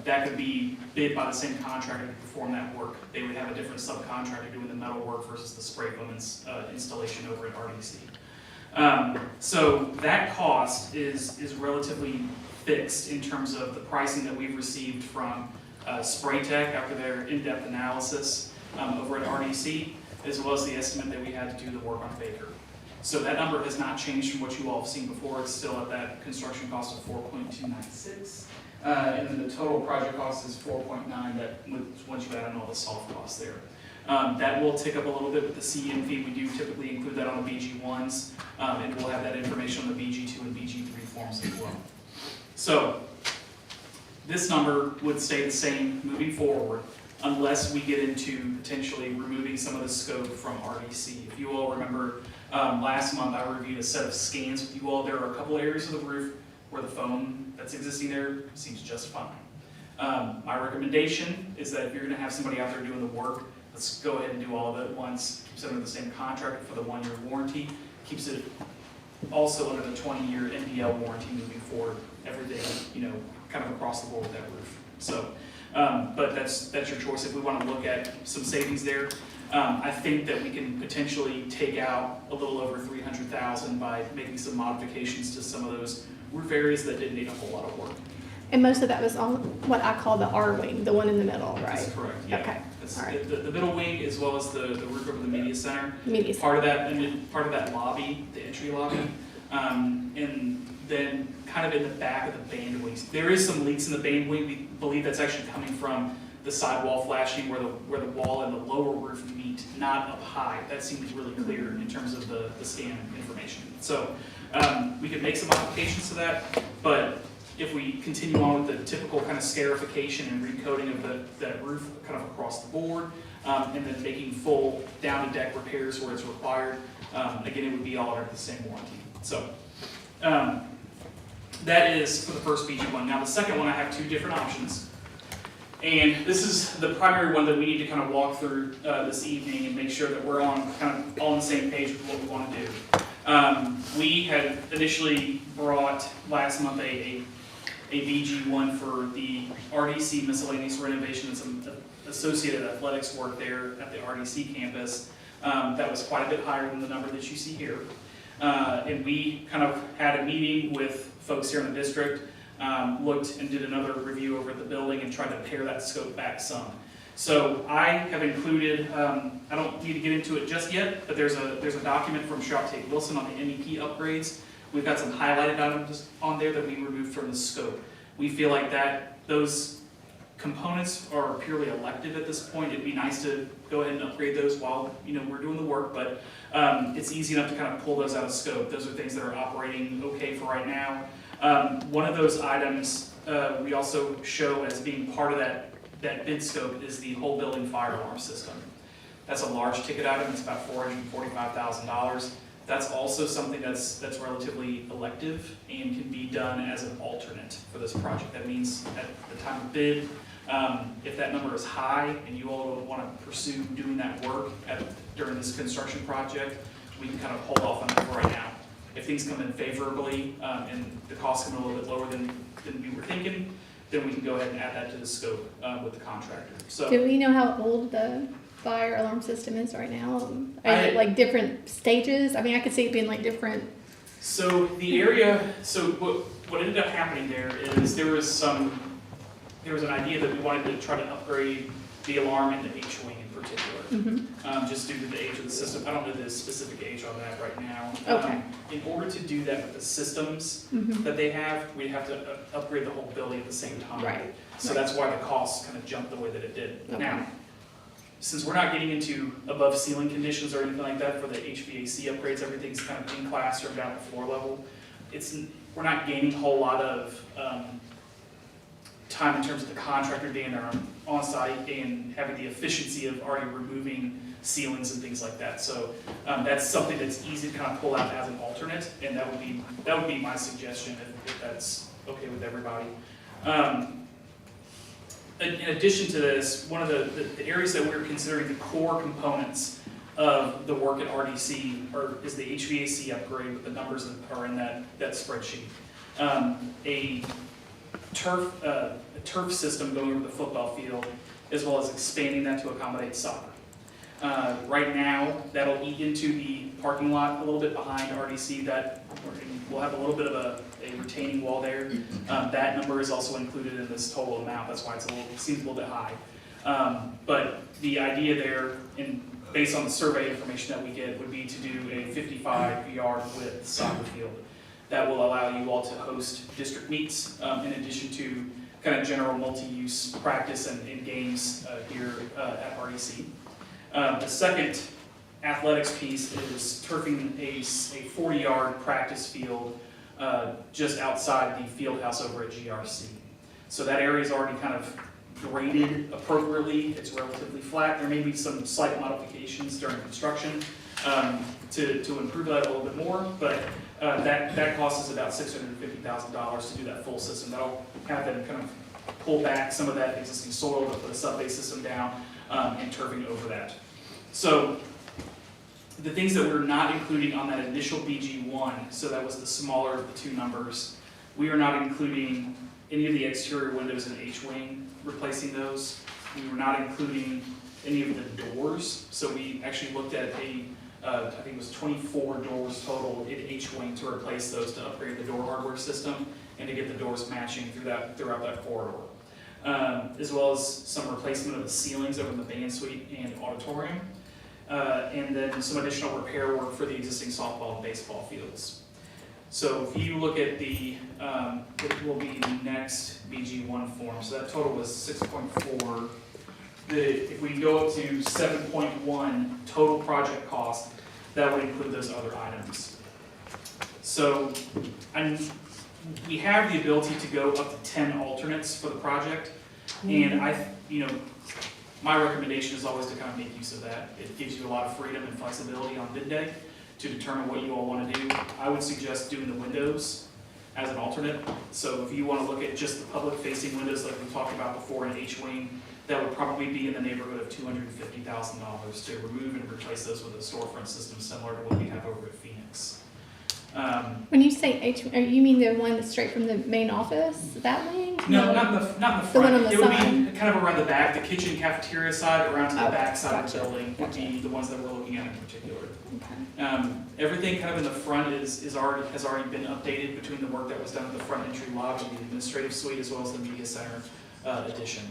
that could be bid by the same contractor to perform that work. They would have a different subcontractor doing the metal work versus the spray foam installation over at RDC. So that cost is relatively fixed in terms of the pricing that we've received from Spray Tech after their in-depth analysis over at RDC, as well as the estimate that we had to do the work on Baker. So that number has not changed from what you all have seen before. It's still at that construction cost of 4.296. And then the total project cost is 4.9, that once you add in all the soft costs there. That will tick up a little bit with the CM fee. We do typically include that on the BG1s, and we'll have that information on the BG2 and BG3 forms as well. So this number would stay the same moving forward unless we get into potentially removing some of the scope from RDC. If you all remember, last month I reviewed a set of scans with you all. There are a couple areas of the roof where the foam that's existing there seems just fine. My recommendation is that if you're going to have somebody out there doing the work, let's go ahead and do all of it at once. Keeps it under the same contract for the 1-year warranty. Keeps it also under the 20-year NPL warranty moving forward. Everything, kind of across the board with that roof. So, but that's your choice. If we want to look at some savings there, I think that we can potentially take out a little over $300,000 by making some modifications to some of those roof areas that didn't need a whole lot of work. And most of that was on what I call the R wing, the one in the middle, right? That's correct, yeah. Okay, It's- all right. The middle wing as well as the roof over the media center. Media Part of that, and then part of that lobby, the entry lobby. And then kind of in the back of the band wings. There is some leaks in the band wing. We believe that's actually coming from the sidewall flashing where the wall and the lower roof meet, not up high. That seems really clear in terms of the scan information. So we could make some modifications to that, but if we continue on with the typical kind of scarification and recoding of that roof kind of across the board, and then making full down to deck repairs where it's required, again, it would be all under the same warranty. So that is for the first BG one. Now the second one, I have two different options. And this is the primary one that we need to kind of walk through this evening and make sure that we're on the same page with what we want to do. We had initially brought last month a BG1 for the RDC miscellaneous renovation and some associated athletics work there at the RDC campus. That was quite a bit higher than the number that you see here. And we kind of had a meeting with folks here in the district, looked and did another review over at the building and tried to pare that scope back some. So I have included, I don't need to get into it just yet, but there's a document from Shrout Tate Wilson on the MEP upgrades. We've got some highlighted items on there that we removed from the scope. We feel like those components are purely elective at this point. It'd be nice to go ahead and upgrade those while we're doing the work, but it's easy enough to kind of pull those out of scope. Those are things that are operating okay for right now. One of those items we also show as being part of that bid scope is the whole building fire alarm system. That's a large ticket item. It's about $445,000. That's also something that's relatively elective and can be done as an alternate for this project. That means at the time of bid, if that number is high and you all don't want to pursue doing that work during this construction project, we can kind of hold off on that for right now. If things come in favorably and the costs come in a little bit lower than we were thinking, then we can go ahead and add that to the scope with the contractor. So, Do we know how old the fire alarm system is right now? Are it like different stages? I mean, I could see it being like different. So the area, so what ended up happening there is there was an idea that we wanted to try to upgrade the alarm in the H wing in particular, just due to the age of the system. I don't know the specific age on that right now. Okay. In order to do that with the systems that they have, we'd have to upgrade the whole building at the same time. Right. So that's why the costs kind of jumped the way that it did. Okay. Now, since we're not getting into above ceiling conditions or anything like that for the HVAC upgrades, everything's kind of in classroom down at floor level. We're not gaining a whole lot of time in terms of the contractor being there on site and having the efficiency of already removing ceilings and things like that. So that's something that's easy to kind of pull out as an alternate, and that would be my suggestion if that's okay with everybody. In addition to this, one of the areas that we're considering the core components of the work at RDC is the HVAC upgrade with the numbers that are in that spreadsheet. A turf system going over the football field, as well as expanding that to accommodate soccer. Right now, that'll eat into the parking lot a little bit behind RDC. That we'll have a little bit of a retaining wall there. That number is also included in this total amount. That's why it seems a little bit high. But the idea there, based on the survey information that we get, would be to do a 55-yard width soccer field. That will allow you all to host district meets in addition to kind of general multi-use practice and games here at RDC. The second athletics piece is turfing a 40-yard practice field just outside the field house over at GRC. So that area is already kind of graded appropriately. It's relatively flat. There may be some slight modifications during construction to improve that a little bit more, but that cost us about $650,000 to do that full system. That'll have them kind of pull back some of that existing soil to put a sub-base system down and turfing over that. So the things that we're not including on that initial BG1, so that was the smaller of the two numbers, we are not including any of the exterior windows in H-wing, replacing those. We were not including any of the doors, so we actually looked at I think it was 24 doors total in each wing to replace those to upgrade the door hardware system and to get the doors matching throughout that corridor. As well as some replacement of the ceilings over in the band suite and auditorium. And then some additional repair work for the existing softball and baseball fields. So if you look at the, it will be the next BG1 form, so that total was 6.4. If we go up to 7.1 total project cost, that would include those other items. So we have the ability to go up to 10 alternates for the project, and my recommendation is always to kind of make use of that. It gives you a lot of freedom and flexibility on bid day to determine what you all want to do. I would suggest doing the windows as an alternate. So if you want to look at just the public-facing windows like we talked about before in H-wing, that would probably be in the neighborhood of $250,000 to remove and replace those with a storefront system similar to what we have over at Phoenix. When you say H, you mean the one that's straight from the main office, that wing? No, not in the front. The one on the It would side? be kind of around the back, the kitchen cafeteria side, around to the Okay, back side of the gotcha, building would be the ones that we're looking at in particular. Okay. Everything kind of in the front has already been updated between the work that was done at the front entry lobby, the administrative suite, as well as the media center addition.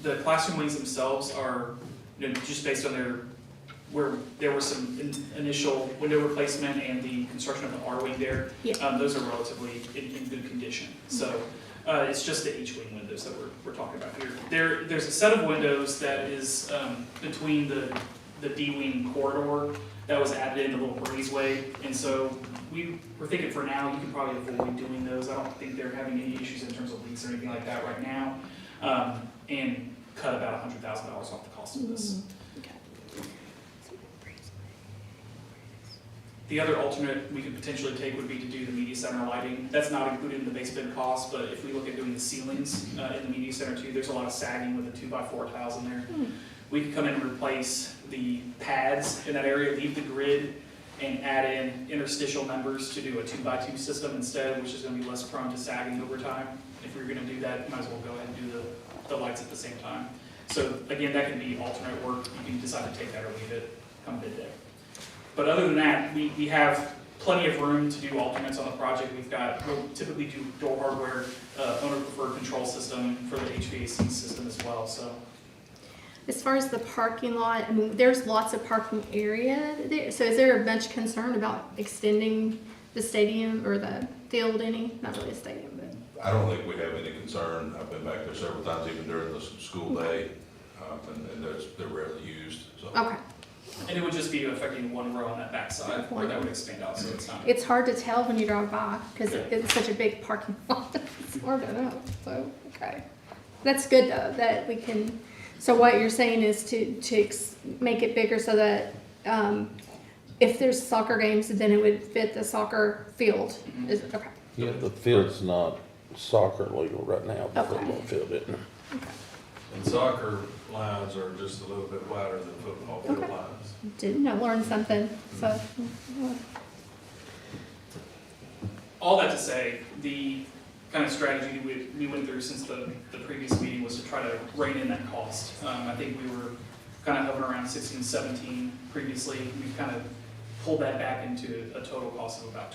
The classroom wings themselves are, just based on where there was some initial window replacement and the construction of the R wing there, those are relatively in good condition. So it's just the H wing windows that we're talking about here. There's a set of windows that is between the D wing corridor that was added in a little breezeway, and so we're thinking for now you can probably avoid doing those. I don't think they're having any issues in terms of leaks or anything like that right now, and cut about $100,000 off the cost of this. The other alternate we could potentially take would be to do the media center lighting. That's not included in the base bid cost, but if we look at doing the ceilings in the media center too, there's a lot of sagging with the 2x4 tiles in there. We could come in and replace the pads in that area, leave the grid, and add in interstitial members to do a 2x2 system instead, which is going to be less prone to sagging over time. If you're going to do that, you might as well go ahead and do the lights at the same time. So again, that can be alternate work. You can decide to take that or leave it come bid day. But other than that, we have plenty of room to do alternates on the project. We'll typically do door hardware, owner preferred control system for the HVAC system as well. So, As far as the parking lot, I mean, there's lots of parking area there. So is there a bunch of concern about extending the stadium or the field any? Not really a stadium, but. I don't think we have any concern. I've been back there several times, even during the school day, and they're rarely used, so. Okay. and it would just be affecting one row on that back side where that would expand out, so it's not. It's hard to tell when you drive by because it's such a big parking lot. It's hard to know. So, okay. That's good though, that we can, so what you're saying is to make it bigger so that if there's soccer games, then it would fit the soccer field. Is it, okay. Yeah, the field's not soccer legal right now, the Okay. football field isn't. And soccer lines are just a little bit wider than football field Okay. lines. Didn't know, learned something, so. All that to say, the kind of strategy we went through since the previous meeting was to try to rein in that cost. I think we were kind of hovering around 16, 17 previously. We've kind of pulled that back into a total cost of about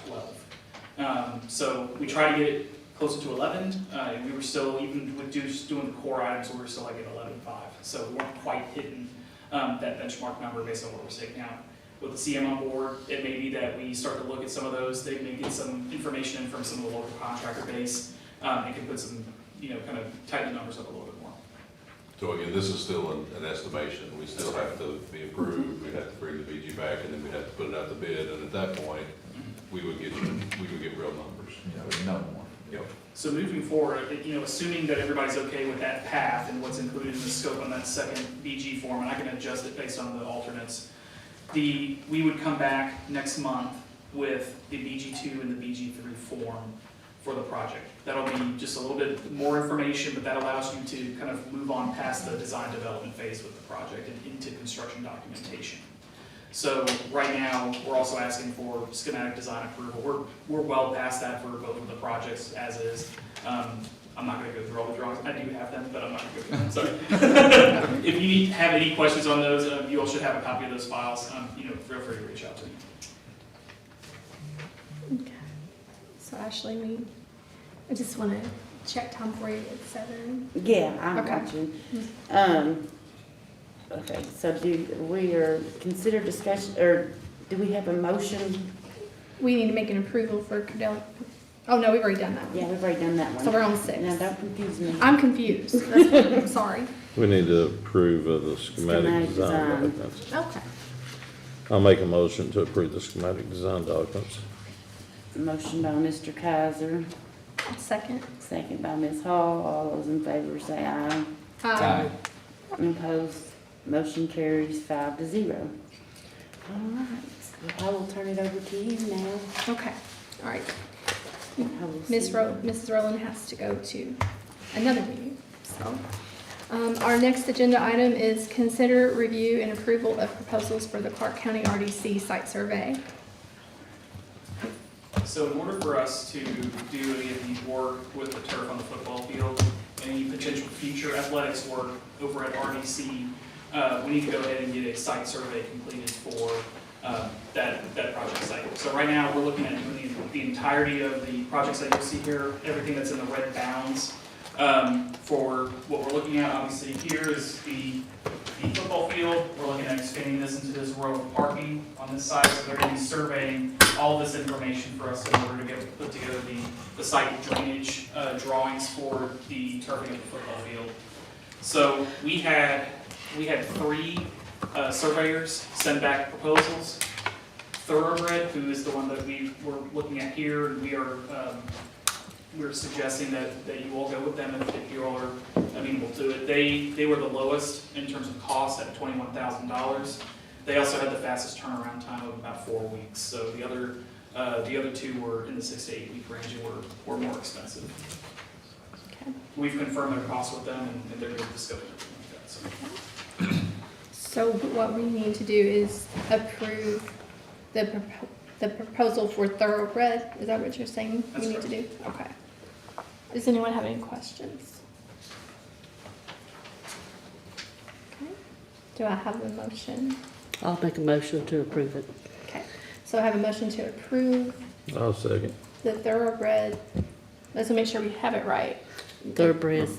12. So we tried to get it closer to 11. We were still, even with just doing the core items, we were still like at 11.5. So we weren't quite hitting that benchmark number based on what we're seeing now. With the CM on board, it may be that we start to look at some of those. They may get some information in from some of the local contractor base and can put some, kind of tighten the numbers up a little bit more. So again, this is still an estimation. We still have to be approved. We'd have to bring the BG back, and then we'd have to put it out the bid. And at that point, we would get real numbers. Yeah, we know more. Yep. So moving forward, assuming that everybody's okay with that path and what's included in the scope on that second BG form, and I can adjust it based on the alternates, we would come back next month with the BG2 and the BG3 form for the project. That'll be just a little bit more information, but that allows you to kind of move on past the design development phase with the project and into construction documentation. So right now, we're also asking for schematic design approval. We're well past that for both of the projects as is. I'm not gonna go through all the drawings, I do have them, but I'm not gonna go through them, sorry. If you have any questions on those, you all should have a copy of those files, feel free to reach out to me. Okay. So Ashley, I just want to check time for you at 7. Yeah, I'm Okay. watching. Okay, so consider discussion, or do we have a motion? We need to make an approval for Cordell. Oh, no, we've already done that. Yeah, we've already done that one. So we're on 6. Now, don't confuse me. I'm confused. I'm sorry. We need to approve of the schematic Schematic design design. documents. Okay. I'll make a motion to approve the schematic design documents. Motion by Mr. Kaiser, Second. second by Ms. Hall. All those in favor say aye. Aye. Opposed, motion carries 5-0. All right, I will turn it over to you now. Okay. All right. I will Mrs. Rowland has to go to another meeting, so. Our next agenda item is consider review and approval of proposals for the Clark County RDC site survey. So in order for us to do any of the work with the turf on the football field, any potential future athletics work over at RDC, we need to go ahead and get a site survey completed for that project site. So right now, we're looking at doing the entirety of the projects that you'll see here, everything that's in the red bounds. For what we're looking at, obviously, here is the football field. We're looking at expanding this into this row of parking on this side. So they're going to be surveying all this information for us in order to put together the site drainage drawings for the turfing of the football field. So we had 3 surveyors send back proposals. Thoroughbred, who is the one that we were looking at here, and we're suggesting that you all go with them if you all are amenable to it. They were the lowest in terms of cost at $21,000. They also had the fastest turnaround time of about 4 weeks. So the other 2 were in the 6 to 8 week range and were more expensive. Okay. We've confirmed their costs with them, and they're good to scope and everything like that. So what we need to do is approve the proposal for Thoroughbred. Is that what you're saying we need to do? Okay. Does anyone have any questions? Okay. Do I have a motion? I'll make a motion to approve it. Okay. So I have a motion to approve I'll second. the Thoroughbred. Let's make sure we have it right. Thoroughbred.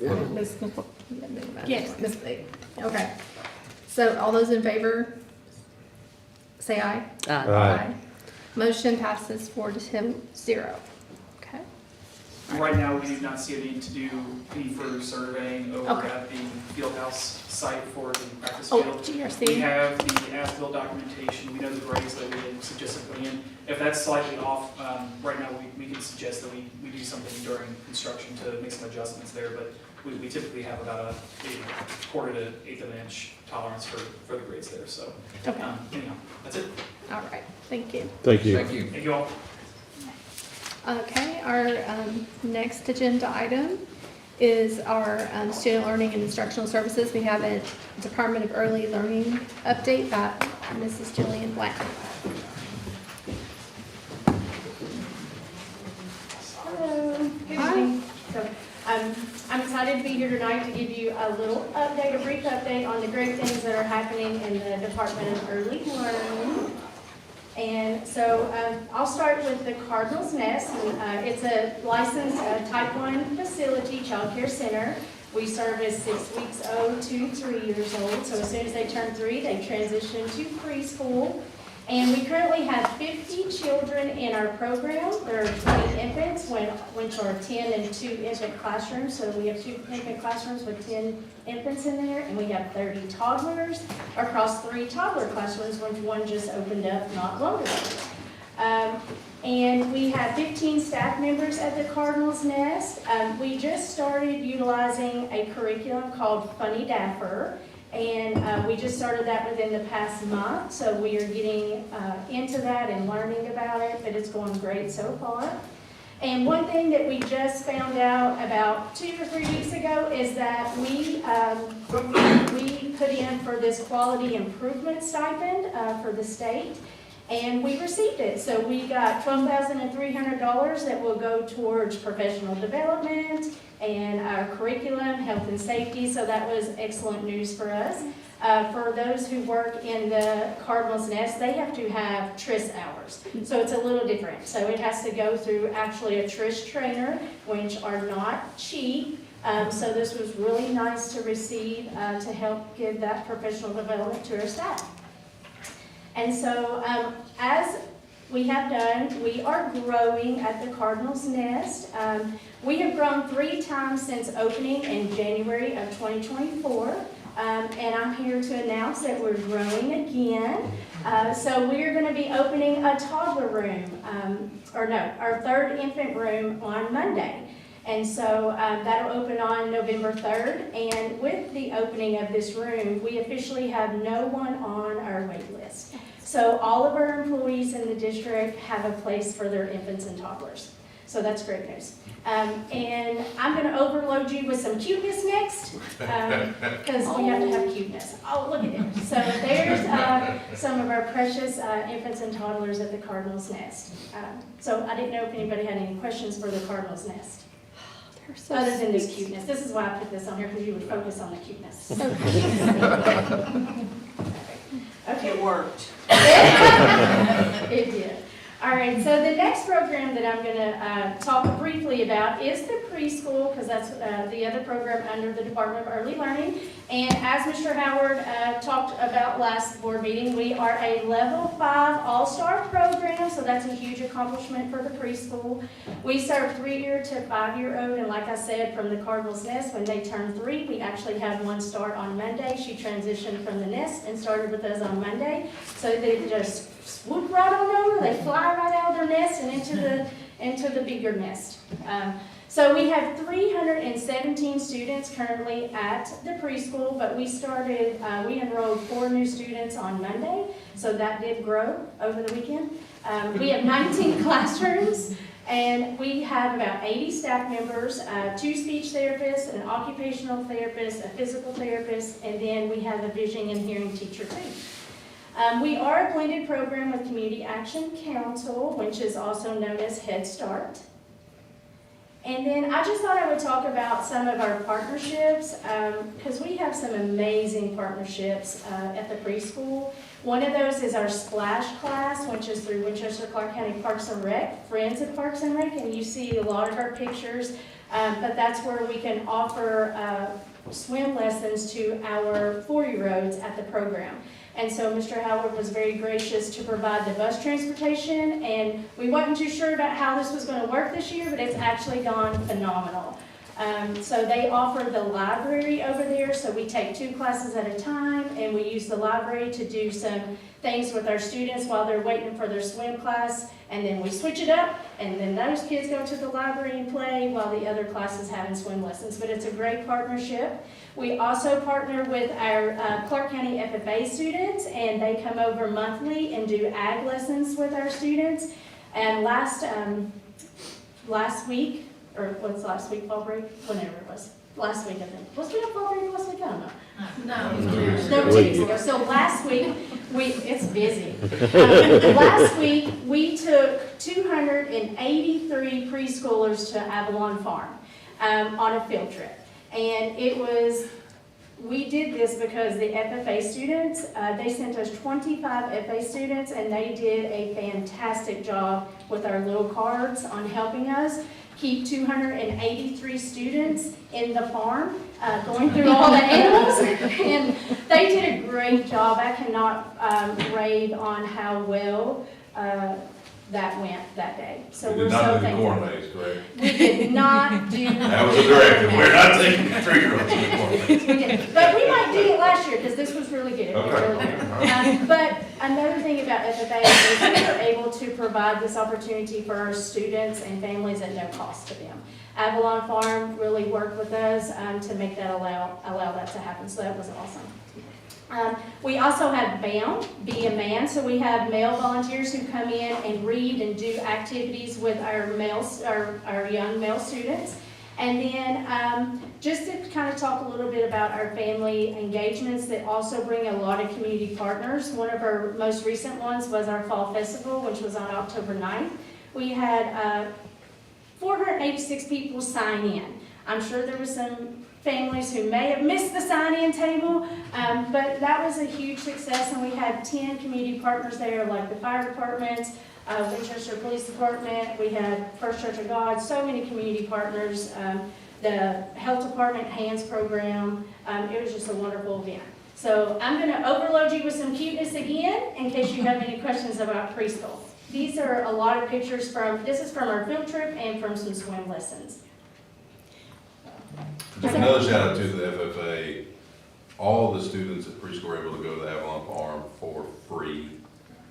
Yes, Miss Lee. Okay. So all those in favor, say aye. Aye. Motion passes 4-0. Okay. Right now, we do not see a need to do any further surveying over Okay. at the fieldhouse site for the practice Oh, field. GRC. We have the as-built documentation, we know the grades that we had suggested putting in. If that's slightly off, right now, we can suggest that we do something during construction to make some adjustments there, but we typically have about a 1/4 to 1/8 of an inch tolerance for the grades there, so. Okay. Anyhow, that's it. All right. Thank you. Thank you. Thank you. Thank you all. Okay, our next agenda item is our student learning and instructional services. We have a Department of Early Learning update by Mrs. Jillian Black. Hello. Hi. So, I'm excited to be here tonight to give you a little update, a brief update on the great things that are happening in the Department of Early Learning. And so I'll start with the Cardinal's Nest. It's a licensed Type 1 facility, child care center. We service 6 weeks old to 3 years old. So as soon as they turn 3, they transition to preschool. And we currently have 50 children in our program. There are 20 infants, which are 10 and 2 infant classrooms. So we have 2 infant classrooms with 10 infants in there. And we have 30 toddlers across 3 toddler classrooms, which one just opened up not long ago. And we have 15 staff members at the Cardinal's Nest. We just started utilizing a curriculum called Funny Dapper. And we just started that within the past month, so we are getting into that and learning about it, but it's going great so far. And one thing that we just found out about 2 or 3 weeks ago is that we put in for this quality improvement stipend for the state. And we received it. So we got $12,300 that will go towards professional development and our curriculum, health and safety. So that was excellent news for us. For those who work in the Cardinal's Nest, they have to have TRIS hours. So it's a little different. So it has to go through actually a TRIS trainer, which are not cheap. So this was really nice to receive to help give that professional development to our staff. And so as we have done, we are growing at the Cardinal's Nest. We have grown 3 times since opening in January of 2024. And I'm here to announce that we're growing again. So we are going to be opening a toddler room, our 3rd infant room on Monday. And so that'll open on November 3rd. And with the opening of this room, we officially have no one on our wait list. So all of our employees in the district have a place for their infants and toddlers. So that's great news. And I'm going to overload you with some cuteness next, because we have to have cuteness. Oh, look at it. So there's some of our precious infants and toddlers at the Cardinal's Nest. So I didn't know if anybody had any questions for the Cardinal's Nest. So other than this sweet. cuteness. This is why I put this on here, because you would focus on the cuteness. Okay. It worked. It did. All right, so the next program that I'm going to talk briefly about is the preschool, because that's the other program under the Department of Early Learning. And as Mr. Howard talked about last board meeting, we are a level 5 all-star program, so that's a huge accomplishment for the preschool. We serve 3-year to 5-year-old, and like I said, from the Cardinal's Nest, when they turn 3, we actually have one start on Monday. She transitioned from the Nest and started with us on Monday, so they just swoop right on over. They fly right out of their nest and into the bigger nest. So we have 317 students currently at the preschool, but we enrolled 4 new students on Monday, so that did grow over the weekend. We have 19 classrooms, and we have about 80 staff members, 2 speech therapists, an occupational therapist, a physical therapist, and then we have a vision and hearing teacher too. We are a blended program with Community Action Council, which is also known as Head Start. And then I just thought I would talk about some of our partnerships, because we have some amazing partnerships at the preschool. One of those is our Splash class, which is through Winchester-Clark County Parks and Rec, Friends of Parks and Rec, and you see a lot of our pictures, but that's where we can offer swim lessons to our 4-year-olds at the program. And so Mr. Howard was very gracious to provide the bus transportation, and we wasn't too sure about how this was going to work this year, but it's actually gone phenomenal. So they offer the library over there, so we take 2 classes at a time, and we use the library to do some things with our students while they're waiting for their swim class, and then we switch it up, and then those kids go to the library and play while the other classes having swim lessons. But it's a great partnership. We also partner with our Clark County FFA students, and they come over monthly and do ag lessons with our students. And last week, or what's last week, fall break? Whenever it was. Last week, I think. Was we have fall break last week? I don't know. No, 2 weeks ago. So last week, it's busy. Last week, we took 283 preschoolers to Avalon Farm on a field trip. And we did this because the FFA students, they sent us 25 FFA students, and they did a fantastic job with our little cards on helping us keep 283 students in the farm, going through all the animals, and they did a great job. I cannot rave on how well that went that day. So we're so thankful. Corn maze, correct? We did not do. That was a directive. We're not taking 3-year-olds to the corn maze. We did. But we might do it last year, because this was really good. It was really good. But another thing about FFA is we are able to provide this opportunity for our students and families at no cost to them. Avalon Farm really worked with us to make that allow that to happen, so that was awesome. We also have BAM, Be a Man, so we have male volunteers who come in and read and do activities with our young male students. And then, just to kind of talk a little bit about our family engagements that also bring a lot of community partners. One of our most recent ones was our Fall Festival, which was on October 9th. We had 486 people sign in. I'm sure there were some families who may have missed the sign-in table, but that was a huge success, and we had 10 community partners there, like the fire department, Winchester Police Department, we had First Church of God, so many community partners, the health department hands program. It was just a wonderful event. So I'm going to overload you with some cuteness again in case you have any questions about preschool. These are a lot of pictures this is from our field trip and from some swim lessons. Another shout out to the FFA. All the students at preschool were able to go to Avalon Farm for free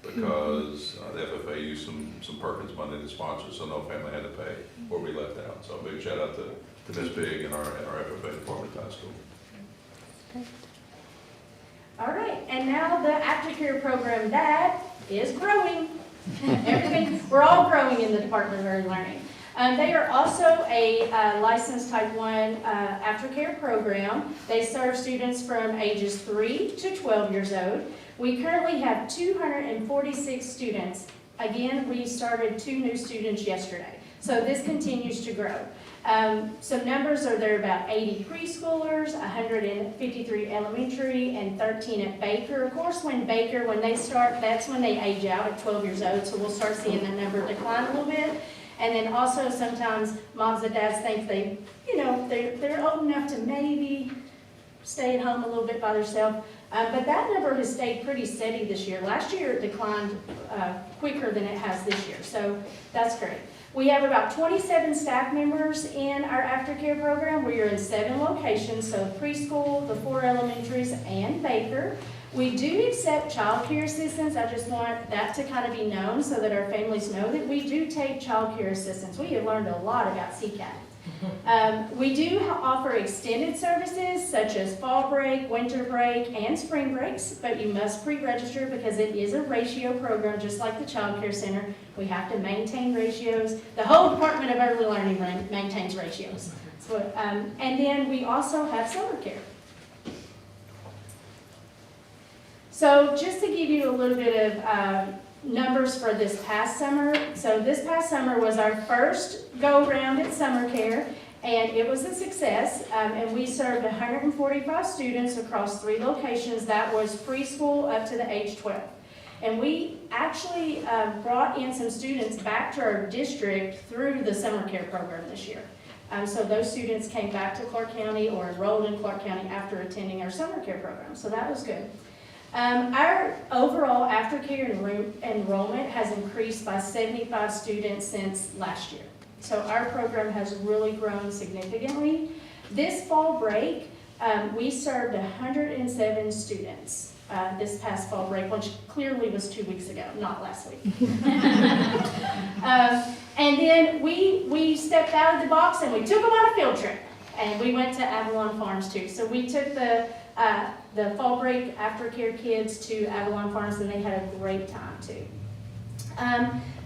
because the FFA used some Perkins money to sponsor, so no family had to pay or be left out. So a big shout out to Ms. Big and our FFA department at high school. All right, and now the aftercare program that is growing. We're all growing in the Department of Early Learning. They are also a licensed Type 1 aftercare program. They serve students from ages 3 to 12 years old. We currently have 246 students. Again, we started 2 new students yesterday. So this continues to grow. Some numbers are there about 80 preschoolers, 153 elementary, and 13 at Baker. Of course, when they start, that's when they age out at 12 years old, so we'll start seeing that number decline a little bit. And then also sometimes moms and dads think they're old enough to maybe stay at home a little bit by themselves. But that number has stayed pretty steady this year. Last year it declined quicker than it has this year, so that's great. We have about 27 staff members in our aftercare program. We are in 7 locations, so preschool, the 4 elementaries, and Baker. We do accept child care assistance. I just want that to kind of be known so that our families know that we do take child care assistance. We have learned a lot about CCAP. We do offer extended services such as fall break, winter break, and spring breaks, but you must pre-register because it is a ratio program just like the child care center. We have to maintain ratios. The whole Department of Early Learning maintains ratios. So, and then we also have summer care. So just to give you a little bit of numbers for this past summer. So this past summer was our first go-round at summer care, and it was a success. And we served 145 students across 3 locations. That was preschool up to the age 12. And we actually brought in some students back to our district through the summer care program this year. So those students came back to Clark County or enrolled in Clark County after attending our summer care program. So that was good. Our overall aftercare enrollment has increased by 75 students since last year. So our program has really grown significantly. This fall break, we served 107 students this past fall break, which clearly was 2 weeks ago, not last week. And then we stepped out of the box and we took them on a field trip. And we went to Avalon Farms too. So we took the fall break aftercare kids to Avalon Farms, and they had a great time too.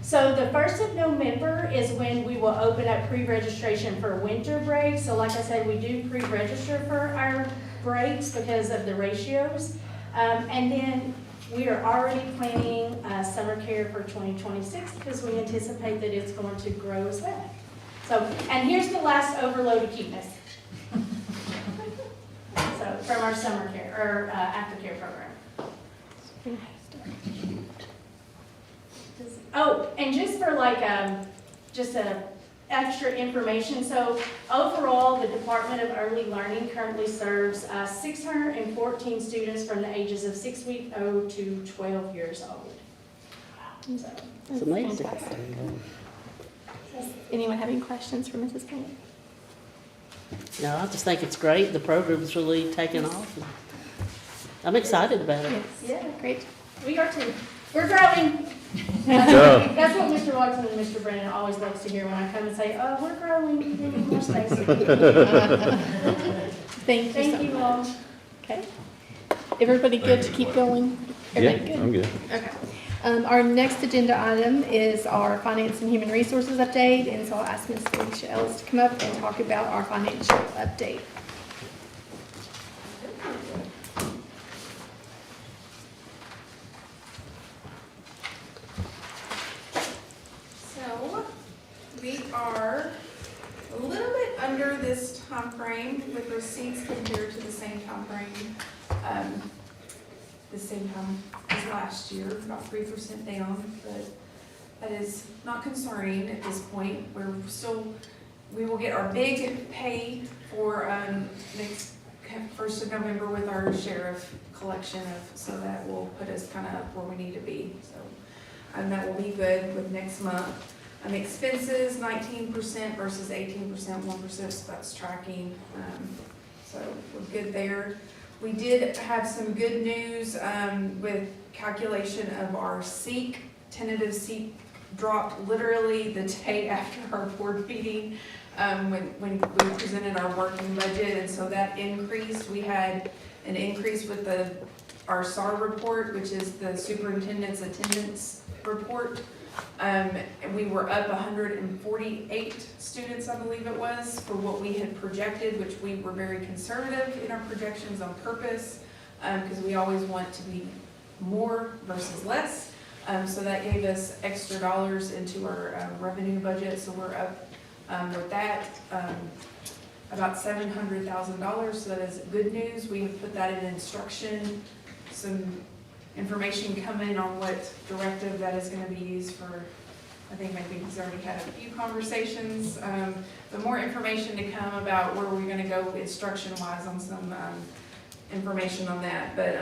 So the 1st of November is when we will open up pre-registration for winter break. So like I said, we do pre-register for our breaks because of the ratios. And then we are already planning summer care for 2026 because we anticipate that it's going to grow as well. So, and here's the last overload of cuteness. So from our summer care or aftercare program. Oh, and just for like just a extra information. So overall, the Department of Early Learning currently serves 614 students from the ages of 6 weeks old to 12 years old. So, It's amazing. fantastic. Does anyone have any questions for Mrs. King? No, I just think it's great. The program's really taken off. I'm excited about it. Yeah, Great. we are too. We're growing. Yeah. That's what Mr. Watson and Mr. Brennan always loves to hear when I come and say, oh, we're growing, we need more space. Thank you so Thank you all. Okay. Everybody good to keep going? Yeah, Everybody good? I'm good. Okay. Our next agenda item is our Finance and Human Resources update, and so I'll ask Ms. Felicia Ellis to come up and talk about our financial update. So, we are a little bit under this time frame with receipts compared to the same time frame, the same time as last year, about 3% down, but that is not concerning at this point. We will get our big pay for, next 1st of November with our sheriff collection so that will put us kind of up where we need to be, so. And that will be good with next month. Expenses, 19% versus 18%, 1%, so that's tracking. So we're good there. We did have some good news with calculation of our SEEK. Tentative SEEK dropped literally the day after our board meeting when we presented our working budget, and so that increased. We had an increase with our SAR report, which is the superintendent's attendance report. We were up 148 students, I believe it was, for what we had projected, which we were very conservative in our projections on purpose, because we always want to be more versus less. So that gave us extra dollars into our revenue budget, so we're up with that about $700,000, so that is good news. We have put that in instruction, some information coming on what directive that is going to be used for. I think maybe he's already had a few conversations, but more information to come about where we're going to go instruction-wise on some information on that. But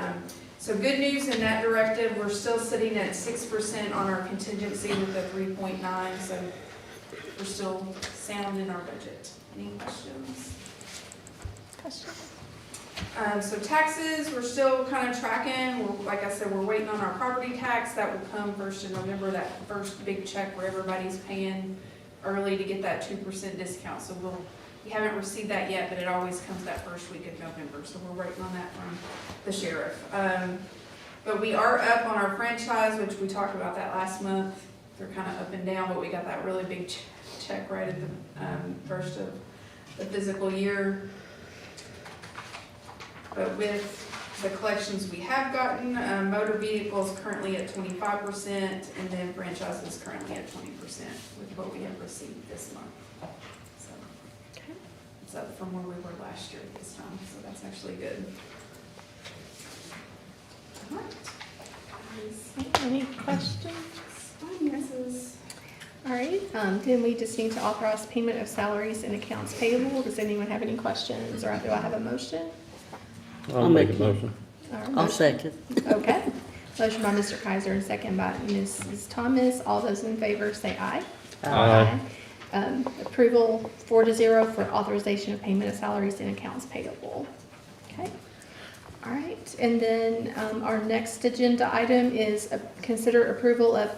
so good news in that directive. We're still sitting at 6% on our contingency with the 3.9, so we're still sound in our budget. Any questions? So taxes, we're still kind of tracking. Like I said, we're waiting on our property tax. That will come 1st of November, that first big check where everybody's paying early to get that 2% discount. So we haven't received that yet, but it always comes that first week of November. So we're waiting on that from the sheriff. But we are up on our franchise, which we talked about that last month. They're kind of up and down, but we got that really big check right at the first of the fiscal year. But with the collections we have gotten, motor vehicles currently at 25%, and then franchise is currently at 20% with what we have received this month. So it's up from where we were last year at this time, so that's actually good. All right. Any questions? Finances. All right, then we just need to authorize payment of salaries and accounts payable. Does anyone have any questions, or do I have a motion? I'll make a motion. All right, I'll motion. second. Okay. Motion by Mr. Kaiser and second by Mrs. Thomas. All those in favor say aye. Aye. Approval 4-0 for authorization of payment of salaries and accounts payable. Okay. All right, and then our next agenda item is consider approval of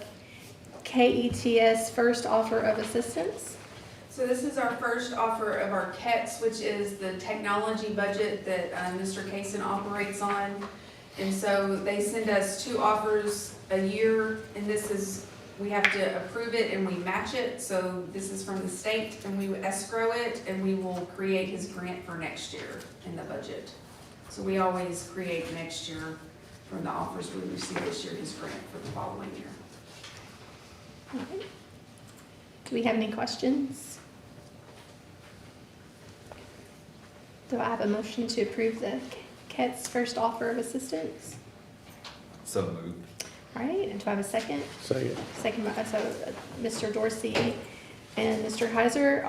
KETS first offer of assistance. So this is our first offer of our KETS, which is the technology budget that Mr. Kaysen operates on. And so they send us 2 offers a year, and this is, we have to approve it and we match it. So this is from the state, and we escrow it, and we will create his grant for next year in the budget. So we always create next year from the offers we receive this year, his grant for the following year. All right. Do we have any questions? Do I have a motion to approve the KETS first offer of assistance? So moved. All right, and do I have a second? Second. Second by, Mr. Dorsey and Mr. Kaiser.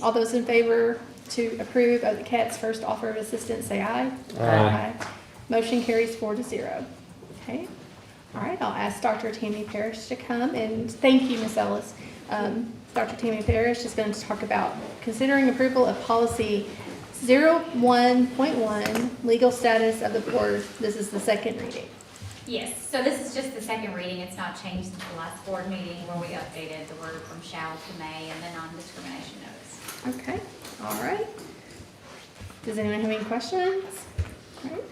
All those in favor to approve of the KETS first offer of assistance, say aye. Aye. Motion carries 4-0. Okay. All right, I'll ask Dr. Tammy Parrish to come, and thank you, Ms. Ellis. Dr. Tammy Parrish is going to talk about considering approval of policy 01.1, legal status of the board. This is the second reading. Yes, so this is just the second reading. It's not changed since the last board meeting where we updated the word from shall to may and the non-discrimination notice. Okay, all right. Does anyone have any questions? All right.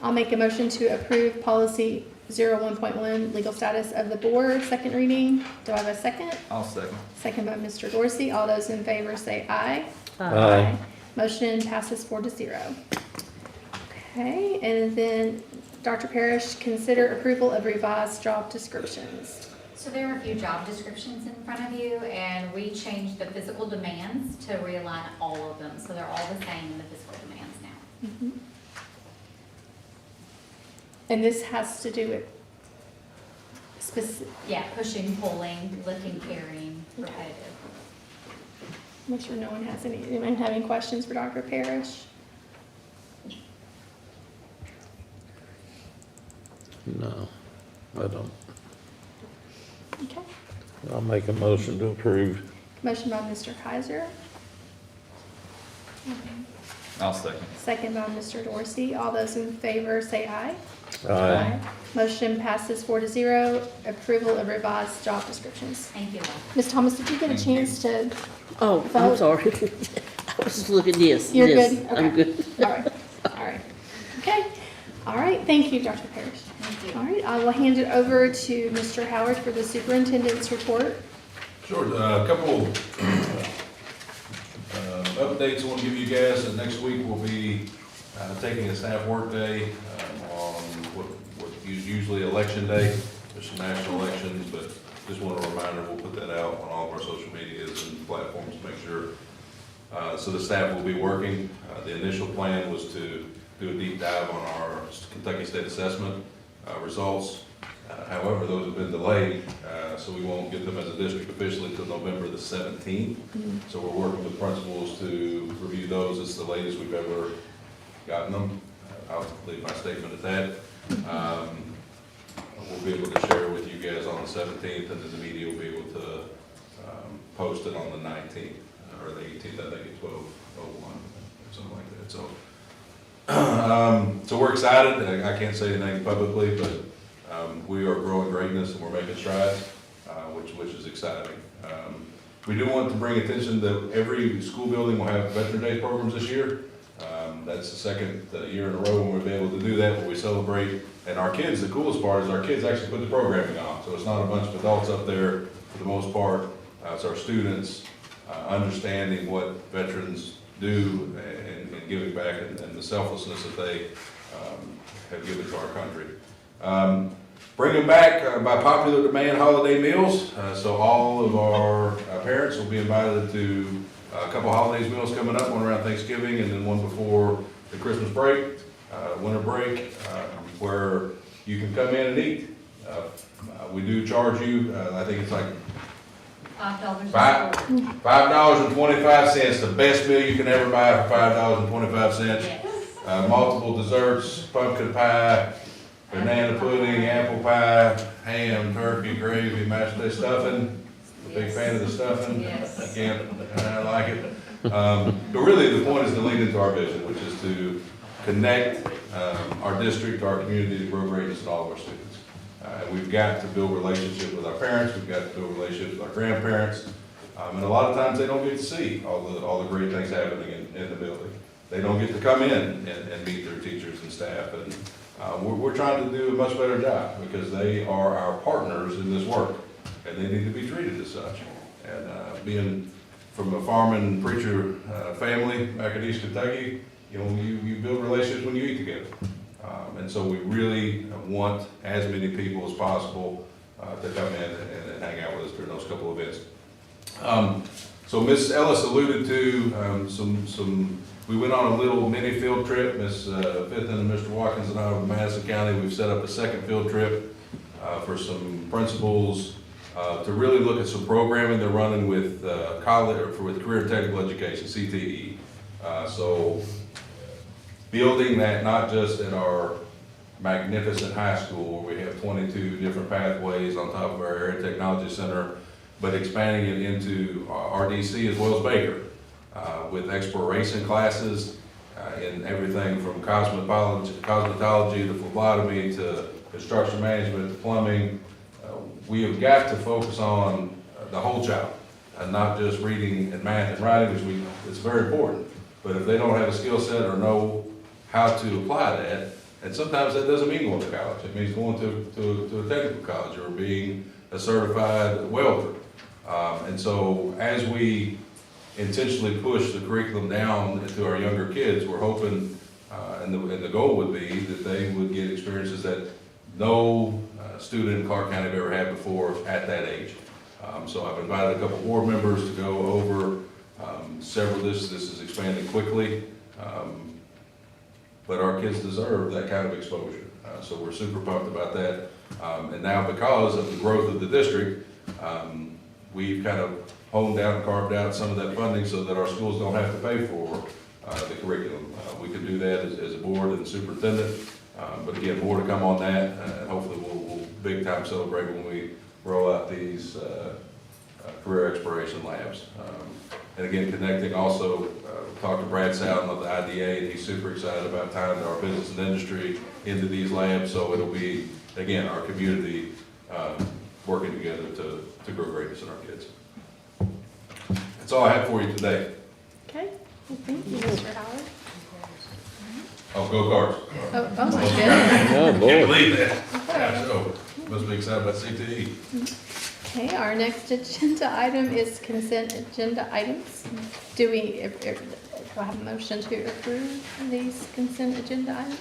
I'll make a motion to approve policy 01.1, legal status of the board, second reading. Do I have a second? I'll second. Second by Mr. Dorsey. All those in favor say aye. Aye. Motion passes 4-0. Okay, and then Dr. Parrish, consider approval of revised job descriptions. So there are a few job descriptions in front of you, and we changed the physical demands to realign all of them, so they're all the same in the physical demands now. Mhm. And this has to do with specific, Yeah, pushing, pulling, lifting, carrying, repetitive. make sure no one has anyone have any questions for Dr. Parrish? No, I don't. Okay. I'll make a motion to approve. Motion by Mr. Kaiser, I'll second. second by Mr. Dorsey. All those in favor say aye. Aye. Motion passes 4-0. Approval of revised job descriptions. Thank you. Ms. Thomas, did you get a chance to? Oh, I'm Vote. sorry. I was just looking, yes, You're yes, good? I'm Okay. good. All right, all right. Okay, all right, thank you, Dr. Parrish. Thank you. All right, I will hand it over to Mr. Howard for the superintendent's report. Sure, a couple updates I want to give you guys. Next week we'll be taking a staff workday on what is usually election day. There's some national elections, but just want a reminder, we'll put that out on all of our social medias and platforms to make sure. So the staff will be working. The initial plan was to do a deep dive on our Kentucky State Assessment results. However, those have been delayed, so we won't get them as a district officially until November the 17th. So we're working with principals to review those. It's the latest we've ever gotten them. I'll leave my statement at that. We'll be able to share with you guys on the 17th, and then the media will be able to post it on the 19th, or the 18th, I think, at 12:01, something like that. So we're excited. I can't say anything publicly, but we are growing greatness and we're making strides, which is exciting. We do want to bring attention that every school building will have Veterans Day programs this year. That's the second year in a row when we'll be able to do that, where we celebrate. And our kids, the coolest part is our kids actually put the programming on. So it's not a bunch of adults up there for the most part. It's our students understanding what veterans do and giving back, and the selflessness that they have given to our country. Bringing back, by popular demand, holiday meals. So all of our parents will be invited to a couple holidays meals coming up, one around Thanksgiving and then one before the Christmas break, winter break, where you can come in and eat. We do charge you, I think it's like $5. $5.25, the best meal you can ever buy for $5.25. Yes. Multiple desserts, pumpkin pie, banana pudding, apple pie, ham, turkey, gravy, mashed potato stuffing. Big fan of the stuffing. Yes. I like it. But really the point is to lean into our vision, which is to connect our district, our community, to grow greatness in all of our students. We've got to build relationships with our parents, we've got to build relationships with our grandparents, and a lot of times they don't get to see all the great things happening in the building. They don't get to come in and meet their teachers and staff, and we're trying to do a much better job because they are our partners in this work, and they need to be treated as such. And being from a farming preacher family back in East Kentucky, you know, you build relationships when you eat together. And so we really want as many people as possible to come in and hang out with us during those couple of events. So Ms. Ellis alluded to we went on a little mini field trip. Ms. Fitton and Mr. Watkins and I over Madison County. We've set up a second field trip for some principals to really look at some programming they're running with college, or with career and technical education, CTE. So building that not just at our magnificent high school where we have 22 different pathways on top of our area technology center, but expanding it into RDC as well as Baker with exploration classes in everything from cosmetology to phlebotomy to construction management to plumbing. We have got to focus on the whole child and not just reading and math and writing, which it's very important. But if they don't have a skill set or know how to apply that, And sometimes that doesn't mean going to college. It means going to a technical college or being a certified welder. And so as we intentionally push the curriculum down to our younger kids, we're hoping, and the goal would be that they would get experiences that no student in Clark County have ever had before at that age. So I've invited a couple board members to go over several. This is expanding quickly, but our kids deserve that kind of exposure. So we're super pumped about that. And now because of the growth of the district, we've kind of honed out and carved out some of that funding so that our schools don't have to pay for the curriculum. We can do that as a board and superintendent. But again, more to come on that, and hopefully we'll big time celebrate when we roll out these career exploration labs. And again, connecting also, talked to Brad Southern of the IDA, and he's super excited about tying our business and industry into these labs. So it'll be, again, our community working together to grow greatness in our kids. That's all I have for you today. Okay, well, thank you, Mr. Howard. Oh, go Cards. Oh my goodness. Oh, Can't boy. believe that. Yeah, so, must be excited about CTE. Okay, our next agenda item is consent agenda items. Do we have a motion to approve these consent agenda items?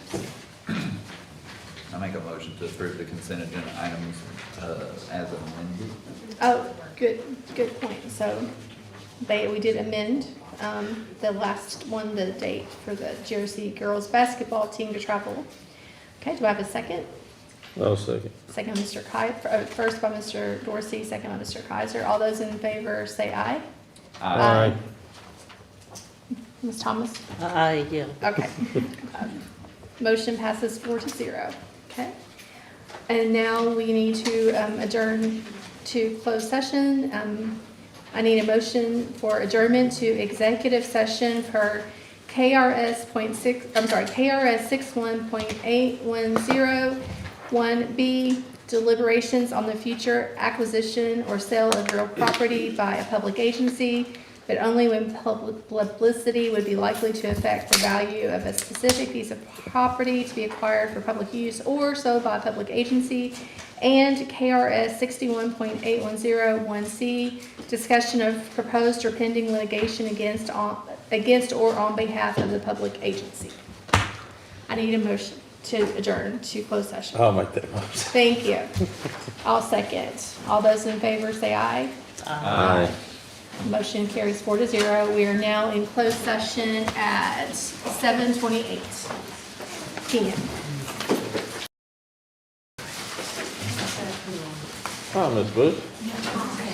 I make a motion to approve the consent agenda items as amended. Oh, good point. So we did amend the last one, the date for the GRC girls basketball team to travel. Okay, do I have a second? I'll second. Second, Mr. Kaiser, first by Mr. Dorsey, second by Mr. Kaiser. All those in favor say aye. Aye. Ms. Thomas? Aye, yeah. Okay. Motion passes 4-0. Okay. And now we need to adjourn to closed session. I need a motion for adjournment to executive session per KRS 61.810(1)B, deliberations on the future acquisition or sale of real property by a public agency, but only when publicity would be likely to affect the value of a specific piece of property to be acquired for public use or sold by a public agency, and KRS 61.8101C, discussion of proposed or pending litigation against or on behalf of the public agency. I need a motion to adjourn to closed session. I'll make that motion. Thank you. I'll second. All those in favor say aye. Aye. Motion carries 4-0. We are now in closed session at 7:28 p.m. Hi, Ms. Bush.